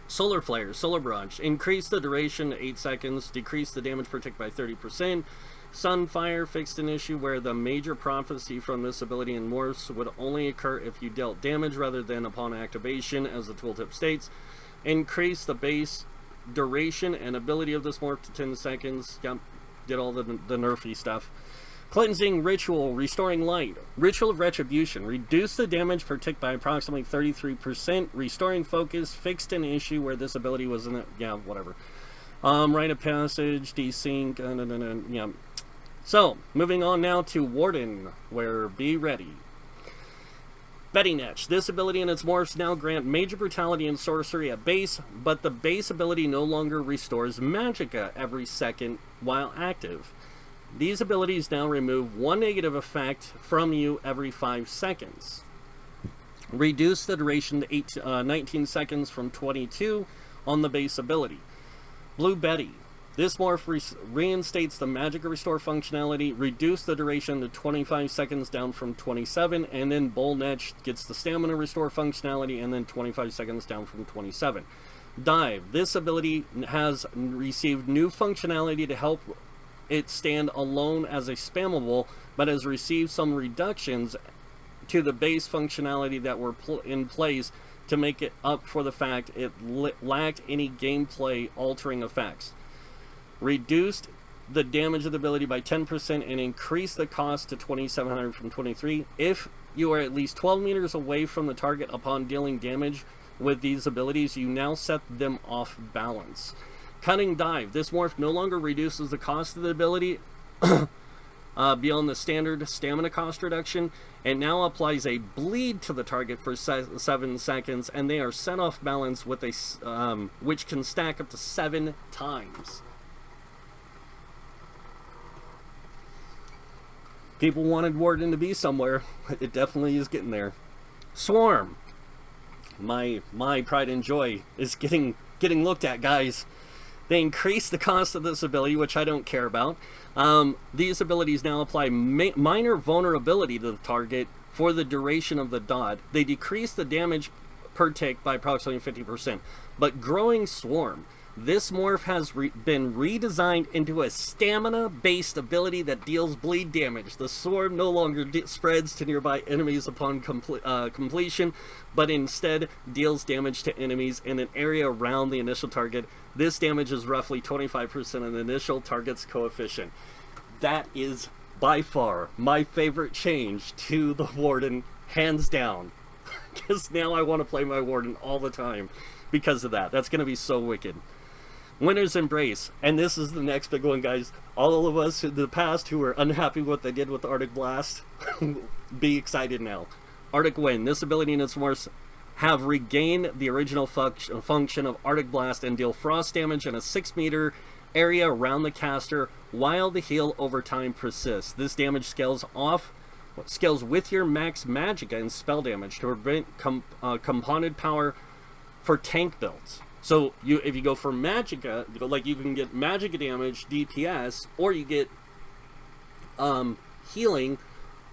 Speaker 1: Solar Flare, Solar Barrage. Increase the duration to 8 seconds, decrease the damage per tick by 30%. Sunfire. Fixed an issue where the major prophecy from this ability and morphs would only occur if you dealt damage rather than upon activation, as the tooltip states. Increase the base duration and ability of this morph to 10 seconds. Yep, did all the nerfy stuff. Cleansing Ritual, Restoring Light. Ritual of Retribution. Reduce the damage per tick by approximately 33%. Restoring Focus. Fixed an issue where this ability was in it. Yeah, whatever. Rite of Passage, Desync. Yeah. So, moving on now to Warden, where be ready. Betting Etch. This ability and its morphs now grant Major Brutality and Sorcery at base, but the base ability no longer restores Magicka every second while active. These abilities now remove one negative effect from you every 5 seconds. Reduce the duration to 19 seconds from 22 on the base ability. Blue Betty. This morph reinstates the magic restore functionality, reduce the duration to 25 seconds down from 27, and then Bullnetch gets the stamina restore functionality and then 25 seconds down from 27. Dive. This ability has received new functionality to help it stand alone as a spammable, but has received some reductions to the base functionality that were in place to make it up for the fact it lacked any gameplay altering effects. Reduced the damage of the ability by 10% and increased the cost to 2,700 from 23. If you are at least 12 meters away from the target upon dealing damage with these abilities, you now set them off balance. Cutting Dive. This morph no longer reduces the cost of the ability beyond the standard stamina cost reduction, and now applies a bleed to the target for 7 seconds, and they are set off balance with a which can stack up to 7 times. People wanted Warden to be somewhere. It definitely is getting there. Swarm. My pride and joy is getting looked at, guys. They increase the cost of this ability, which I don't care about. These abilities now apply minor vulnerability to the target for the duration of the dot. They decrease the damage per tick by approximately 50%. But Growing Swarm. This morph has been redesigned into a stamina-based ability that deals bleed damage. The swarm no longer spreads to nearby enemies upon completion, but instead deals damage to enemies in an area around the initial target. This damage is roughly 25% of the initial target's coefficient. That is by far my favorite change to the Warden, hands down. Because now I want to play my Warden all the time because of that. That's going to be so wicked. Winner's Embrace, and this is the next big one, guys. All of us in the past who were unhappy with what they did with Arctic Blast, be excited now. Arctic Wind. This ability and its morphs have regained the original function of Arctic Blast and deal frost damage in a 6-meter area around the caster while the heal over time persists. This damage scales with your max magicka and spell damage to prevent compounded power for tank builds. So if you go for magicka, like you can get magicka damage, DPS, or you get healing,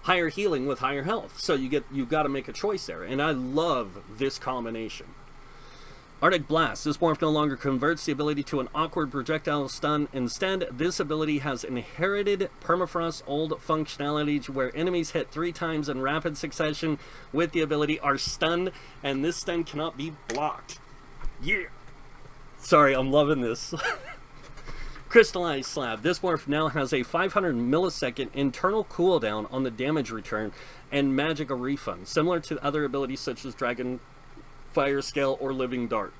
Speaker 1: higher healing with higher health. So you've got to make a choice there, and I love this combination. Arctic Blast. This morph no longer converts the ability to an awkward projectile stun. Instead, this ability has inherited Permafrost's old functionality where enemies hit 3 times in rapid succession with the ability are stunned, and this stun cannot be blocked. Yeah! Sorry, I'm loving this. Crystallized Slab. This morph now has a 500 millisecond internal cooldown on the damage return and magicka refund, similar to other abilities such as Dragon Fire Scale or Living Dark.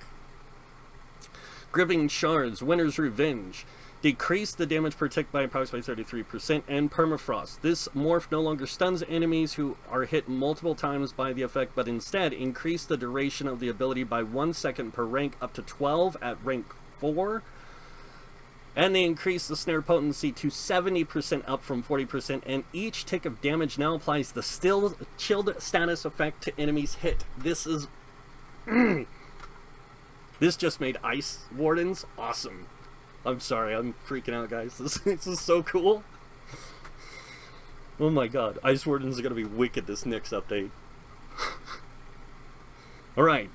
Speaker 1: Gripping Shards. Winter's Revenge. Decrease the damage per tick by approximately 33% and Permafrost. This morph no longer stuns enemies who are hit multiple times by the effect, but instead increase the duration of the ability by 1 second per rank up to 12 at rank 4. And they increase the snare potency to 70% up from 40%, and each tick of damage now applies the still chilled status effect to enemies hit. This is... This just made Ice Wardens awesome. I'm sorry, I'm freaking out, guys. This is so cool. Oh my god, Ice Wardens are going to be wicked this next update. Alright.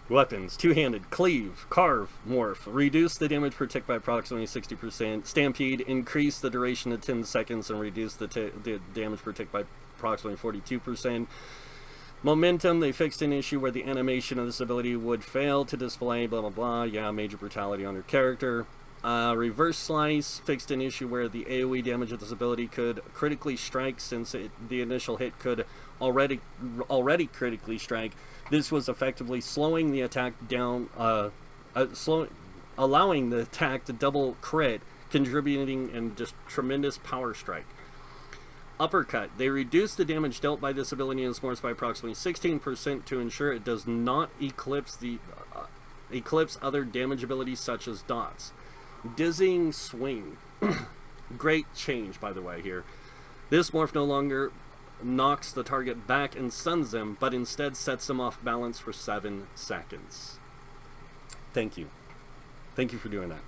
Speaker 1: Weapons. Two-handed. Cleave. Carve. Morph. Reduce the damage per tick by approximately 60%. Stampede. Increase the duration to 10 seconds and reduce the damage per tick by approximately 42%. Momentum. They fixed an issue where the animation of this ability would fail to display blah blah blah. Yeah, major brutality on your character. Reverse Slice fixed an issue where the AoE damage of this ability could critically strike since the initial hit could already critically strike. This was effectively slowing the attack down, allowing the attack to double crit, contributing in just tremendous power strike. Uppercut. They reduced the damage dealt by this ability in S'mores by approximately 16% to ensure it does not eclipse other damage abilities such as dots. Dizzying Swing. Great change, by the way, here. This morph no longer knocks the target back and stuns them, but instead sets them off balance for 7 seconds. Thank you. Thank you for doing that.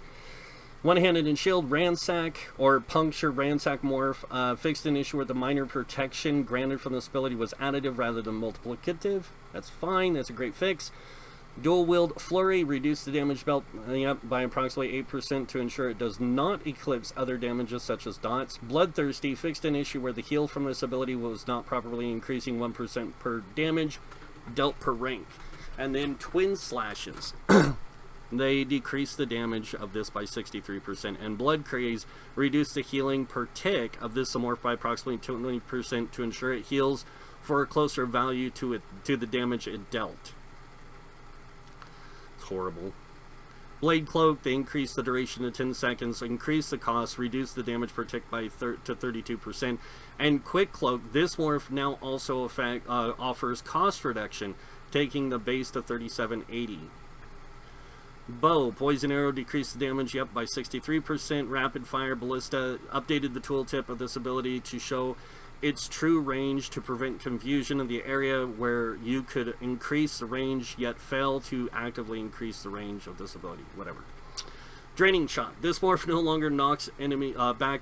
Speaker 1: One-handed and shield, ransack, or puncture ransack morph. Fixed an issue where the minor protection granted from this ability was additive rather than multiplicative. That's fine, that's a great fix. Dual wield flurry, reduce the damage belt by approximately 8% to ensure it does not eclipse other damages such as dots. Bloodthirsty, fixed an issue where the heal from this ability was not properly increasing 1% per damage dealt per rank. And then twin slashes. They decrease the damage of this by 63%, and Blood Craze reduce the healing per tick of this morph by approximately 20% to ensure it heals for a closer value to the damage it dealt. It's horrible. Blade Cloak, they increase the duration to 10 seconds, increase the cost, reduce the damage per tick by to 32%. And Quick Cloak, this morph now also offers cost reduction, taking the base to 3780. Bow, Poison Arrow decreased the damage by 63%. Rapid Fire Ballista updated the tooltip of this ability to show its true range to prevent confusion in the area where you could increase the range yet fail to actively increase the range of this ability. Whatever. Draining Shot. This morph no longer knocks enemy back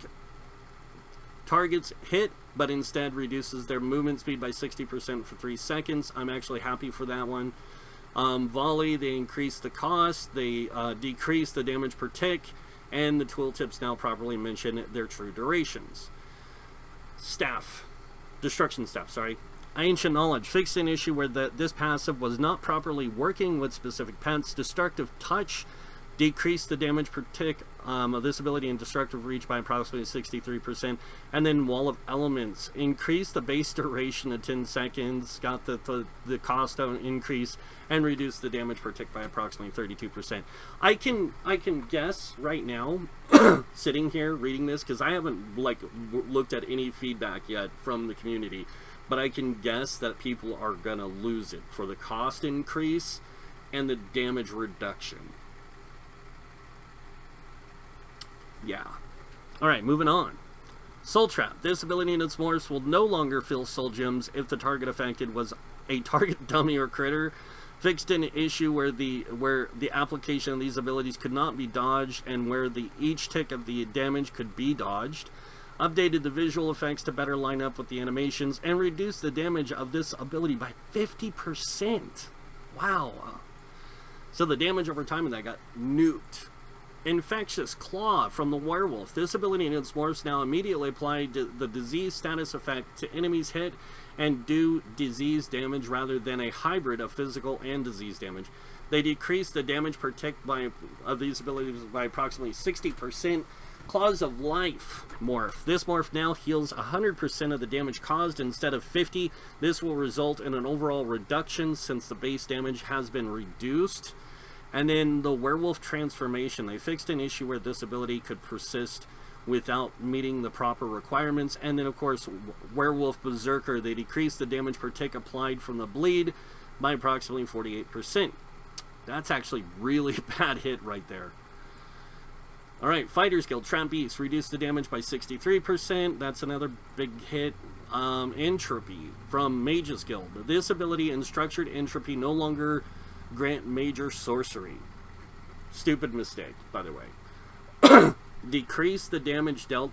Speaker 1: targets hit, but instead reduces their movement speed by 60% for 3 seconds. I'm actually happy for that one. Volley, they increase the cost, they decrease the damage per tick, and the tooltips now properly mention their true durations. Staff. Destruction Staff, sorry. Ancient Knowledge. Fixed an issue where this passive was not properly working with specific pets. Destructive Touch decreased the damage per tick of this ability and destructive reach by approximately 63%. And then Wall of Elements increased the base duration to 10 seconds, got the cost increase, and reduced the damage per tick by approximately 32%. I can guess right now, sitting here reading this, because I haven't looked at any feedback yet from the community, but I can guess that people are gonna lose it for the cost increase and the damage reduction. Yeah. Alright, moving on. Soul Trap. This ability and its morphs will no longer fill soul gems if the target affected was a target dummy or critter. Fixed an issue where the application of these abilities could not be dodged and where each tick of the damage could be dodged. Updated the visual effects to better line up with the animations and reduced the damage of this ability by 50%. Wow. So the damage over time of that got nuked. Infectious Claw from the Werewolf. This ability and its morphs now immediately apply the disease status effect to enemies hit and do disease damage rather than a hybrid of physical and disease damage. They decrease the damage per tick of these abilities by approximately 60%. Claws of Life morph. This morph now heals 100% of the damage caused instead of 50%. This will result in an overall reduction since the base damage has been reduced. And then the Werewolf Transformation. They fixed an issue where this ability could persist without meeting the proper requirements. And then, of course, Werewolf Berserker. They decreased the damage per tick applied from the bleed by approximately 48%. That's actually really bad hit right there. Alright, Fighters Guild. Trap Beast. Reduced the damage by 63%. That's another big hit. Entropy from Mages Guild. This ability and Structured Entropy no longer grant major sorcery. Stupid mistake, by the way. Decrease the damage dealt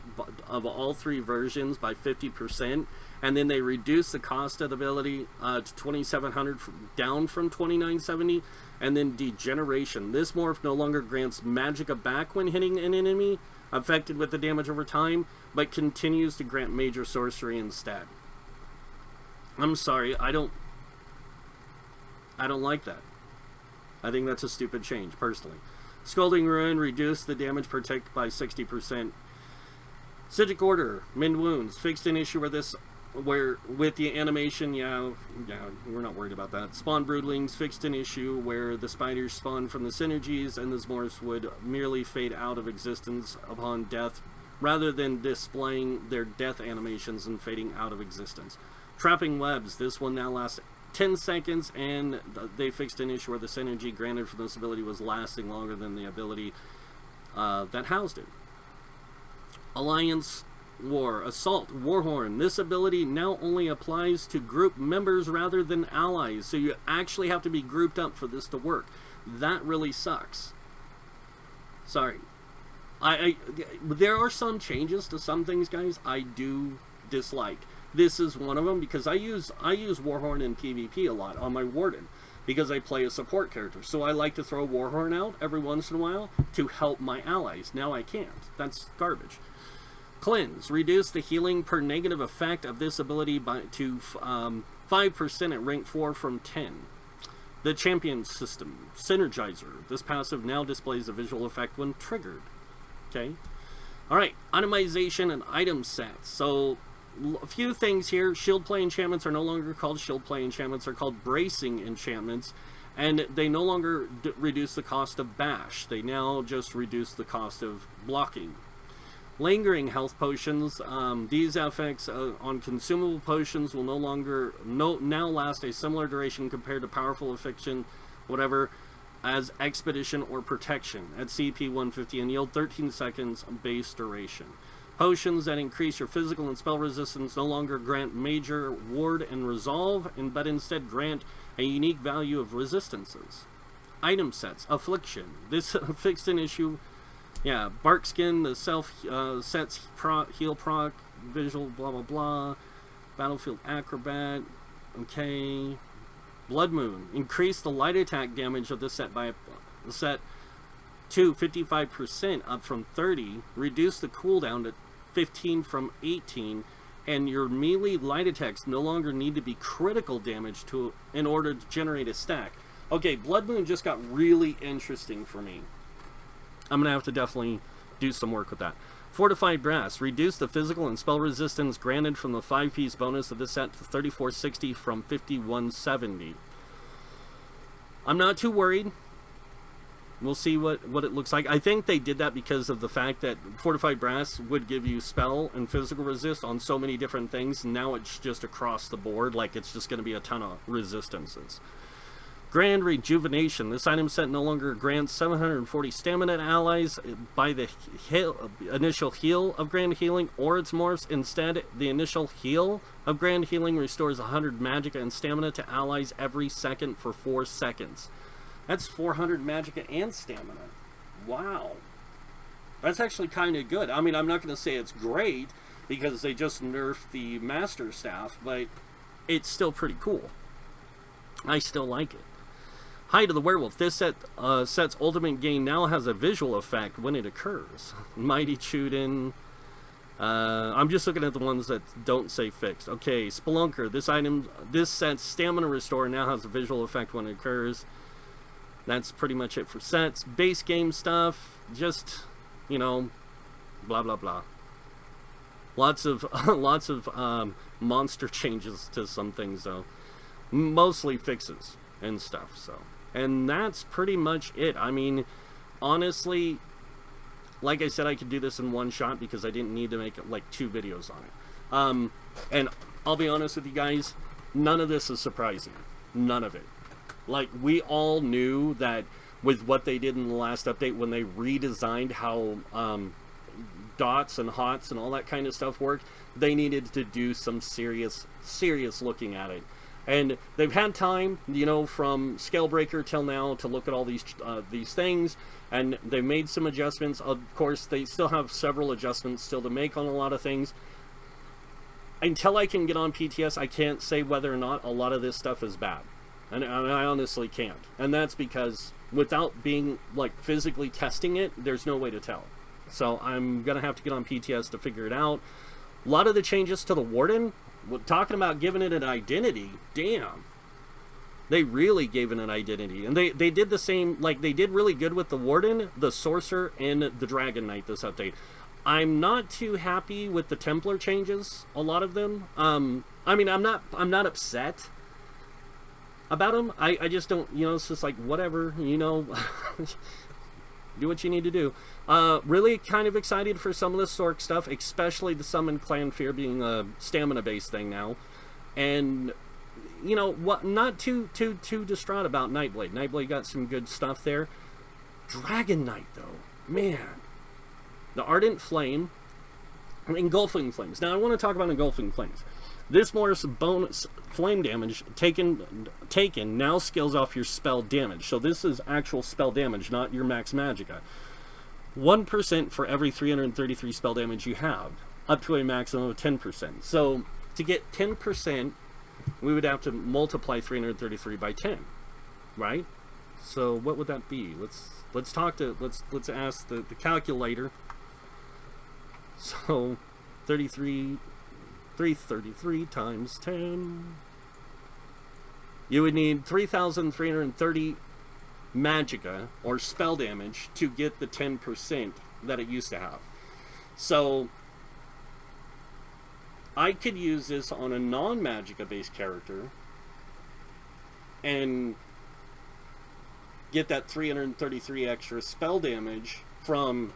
Speaker 1: of all 3 versions by 50%, and then they reduce the cost of the ability to 2,700 down from 2,970. And then Degeneration. This morph no longer grants magicka back when hitting an enemy affected with the damage over time, but continues to grant major sorcery instead. I'm sorry, I don't like that. I think that's a stupid change, personally. Scalding Ruin reduced the damage per tick by 60%. Psijic Order, Mend Wounds, fixed an issue where with the animation, yeah, we're not worried about that. Spawn Broodlings, fixed an issue where the spiders spawn from the synergies and the morphs would merely fade out of existence upon death, rather than displaying their death animations and fading out of existence. Trapping Webs, this one now lasts 10 seconds, and they fixed an issue where the synergy granted for this ability was lasting longer than the ability that housed it. Alliance War. Assault Warhorn. This ability now only applies to group members rather than allies, so you actually have to be grouped up for this to work. That really sucks. Sorry. There are some changes to some things, guys, I do dislike. This is one of them, because I use Warhorn in PvP a lot on my Warden, because I play a support character. So I like to throw Warhorn out every once in a while to help my allies. Now I can't. That's garbage. Cleanse. Reduce the healing per negative effect of this ability to 5% at rank 4 from 10. The Champion System. Synergizer. This passive now displays a visual effect when triggered. Okay. Alright. Itemization and item sets. So, a few things here. Shield play enchantments are no longer called shield play enchantments. They're called bracing enchantments. And they no longer reduce the cost of bash. They now just reduce the cost of blocking. Lingering health potions. These effects on consumable potions will now last a similar duration compared to powerful affliction, whatever, as expedition or protection at CP 150 and yield 13 seconds base duration. Potions that increase your physical and spell resistance no longer grant major ward and resolve, but instead grant a unique value of resistances. Item sets. Affliction. This fixed an issue. Yeah, Barkskin, the self sets heal proc, visual, blah blah blah. Battlefield Acrobat. Okay. Blood Moon. Increase the light attack damage of the set by to 55%, up from 30. Reduce the cooldown to 15 from 18. And your melee light attacks no longer need to be critical damage in order to generate a stack. Okay, Blood Moon just got really interesting for me. I'm going to have to definitely do some work with that. Fortified Brass. Reduce the physical and spell resistance granted from the 5-piece bonus of this set to 3460 from 5170. I'm not too worried. We'll see what it looks like. I think they did that because of the fact that Fortified Brass would give you spell and physical resist on so many different things. Now it's just across the board, like it's just going to be a ton of resistances. Grand Rejuvenation. This item set no longer grants 740 stamina to allies by the initial heal of Grand Healing or its morphs. Instead, the initial heal of Grand Healing restores 100 magicka and stamina to allies every second for 4 seconds. That's 400 magicka and stamina. Wow. That's actually kind of good. I mean, I'm not going to say it's great because they just nerfed the Master Staff, but it's still pretty cool. I still like it. Hide of the Werewolf. This set's ultimate gain now has a visual effect when it occurs. Mighty Chuden. I'm just looking at the ones that don't say fixed. Okay, Spelunker. This set's stamina restore now has a visual effect when it occurs. That's pretty much it for sets. Base game stuff, just, you know, blah blah blah. Lots of monster changes to some things though. Mostly fixes and stuff, so. And that's pretty much it. I mean, honestly, like I said, I could do this in one shot because I didn't need to make like 2 videos on it. And I'll be honest with you guys, none of this is surprising. None of it. Like, we all knew that with what they did in the last update when they redesigned how dots and hots and all that kind of stuff work, they needed to do some serious looking at it. And they've had time, you know, from Scalebreaker till now to look at all these things, and they've made some adjustments. Of course, they still have several adjustments still to make on a lot of things. Until I can get on PTS, I can't say whether or not a lot of this stuff is bad. And I honestly can't. And that's because without being, like, physically testing it, there's no way to tell. So I'm going to have to get on PTS to figure it out. A lot of the changes to the Warden, talking about giving it an identity, damn. They really gave it an identity. And they did the same, like, they did really good with the Warden, the Sorcerer, and the Dragon Knight this update. I'm not too happy with the Templar changes, a lot of them. I mean, I'm not upset about them. I just don't, you know, it's just like, whatever, you know, do what you need to do. Really kind of excited for some of the Sorc stuff, especially the Summon Clan Fear being a stamina-based thing now. And, you know, what? Not too distraught about Nightblade. Nightblade got some good stuff there. Dragon Knight, though, man. The Ardent Flame, Engulfing Flames. Now, I want to talk about Engulfing Flames. This morph's bonus flame damage taken now scales off your spell damage. So this is actual spell damage, not your max magicka. 1% for every 333 spell damage you have, up to a maximum of 10%. So to get 10%, we would have to multiply 333 by 10, right? So what would that be? Let's ask the calculator. So 333 times 10. You would need 3,330 magicka or spell damage to get the 10% that it used to have. So I could use this on a non-magicka based character and get that 333 extra spell damage from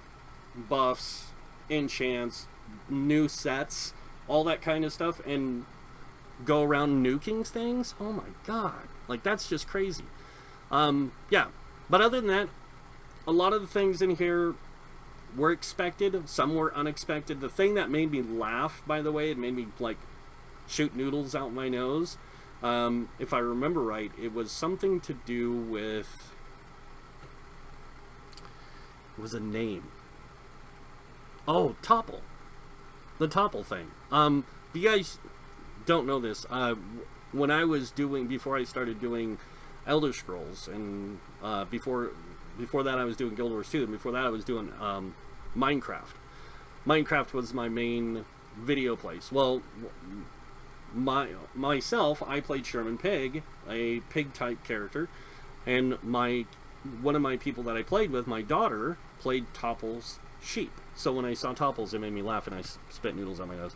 Speaker 1: buffs, enchants, new sets, all that kind of stuff, and go around nuking things. Oh my god, like that's just crazy. Yeah, but other than that, a lot of the things in here were expected, some were unexpected. The thing that made me laugh, by the way, it made me like shoot noodles out my nose, if I remember right, it was something to do with, it was a name. Oh, Topple. The Topple thing. If you guys don't know this, when I was doing, before I started doing Elder Scrolls, and before that I was doing Guild Wars 2, and before that I was doing Minecraft. Minecraft was my main video place. Well, myself, I played Sherman Pig, a pig type character, and one of my people that I played with, my daughter, played Topple's sheep. So when I saw Topples, it made me laugh, and I spit noodles on my nose.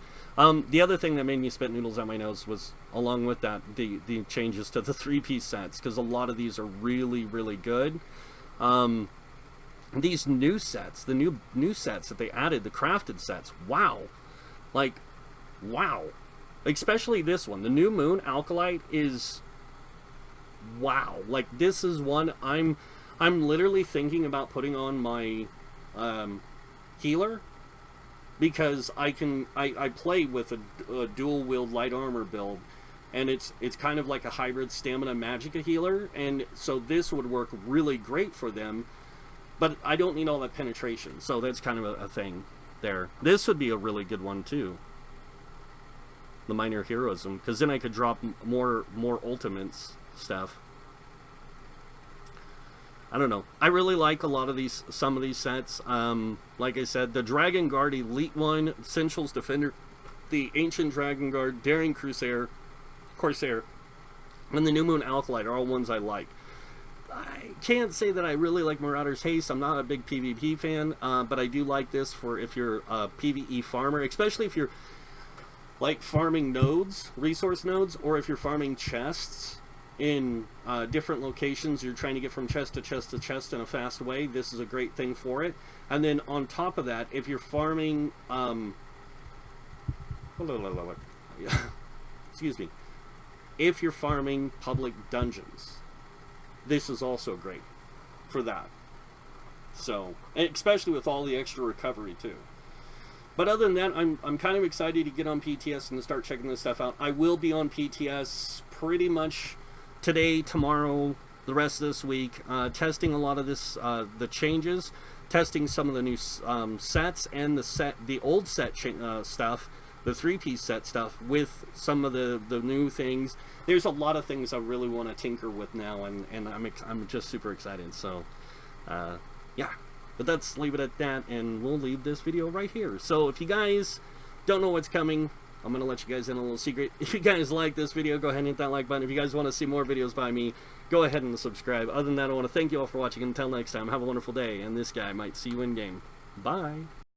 Speaker 1: The other thing that made me spit noodles on my nose was, along with that, the changes to the 3-piece sets, because a lot of these are really, really good. These new sets, the new sets that they added, the crafted sets, wow. Like, wow. Especially this one, the New Moon Alkalite is, wow. Like, this is one I'm literally thinking about putting on my healer, because I play with a dual wield light armor build, and it's kind of like a hybrid stamina magicka healer, and so this would work really great for them, but I don't need all that penetration, so that's kind of a thing there. This would be a really good one too, the minor heroism, because then I could drop more ultimates stuff. I don't know. I really like a lot of these, some of these sets. Like I said, the Dragon Guard Elite one, Essentials Defender, the Ancient Dragon Guard, Daring Corsair, and the New Moon Alkalite are all ones I like. I can't say that I really like Marauder's Haste. I'm not a big PvP fan, but I do like this for if you're a PvE farmer, especially if you're like farming nodes, resource nodes, or if you're farming chests in different locations. You're trying to get from chest to chest to chest in a fast way. This is a great thing for it. And then on top of that, if you're farming excuse me, if you're farming public dungeons, this is also great for that. So, and especially with all the extra recovery too. But other than that, I'm kind of excited to get on PTS and to start checking this stuff out. I will be on PTS pretty much today, tomorrow, the rest of this week, testing a lot of this, the changes, testing some of the new sets, and the old set stuff, the 3-piece set stuff, with some of the new things. There's a lot of things I really want to tinker with now, and I'm just super excited. So, yeah. But let's leave it at that, and we'll leave this video right here. So if you guys don't know what's coming, I'm going to let you guys in a little secret. If you guys like this video, go ahead and hit that like button. If you guys want to see more videos by me, go ahead and subscribe. Other than that, I want to thank you all for watching. Until next time, have a wonderful day, and this guy might see you in-game. Bye!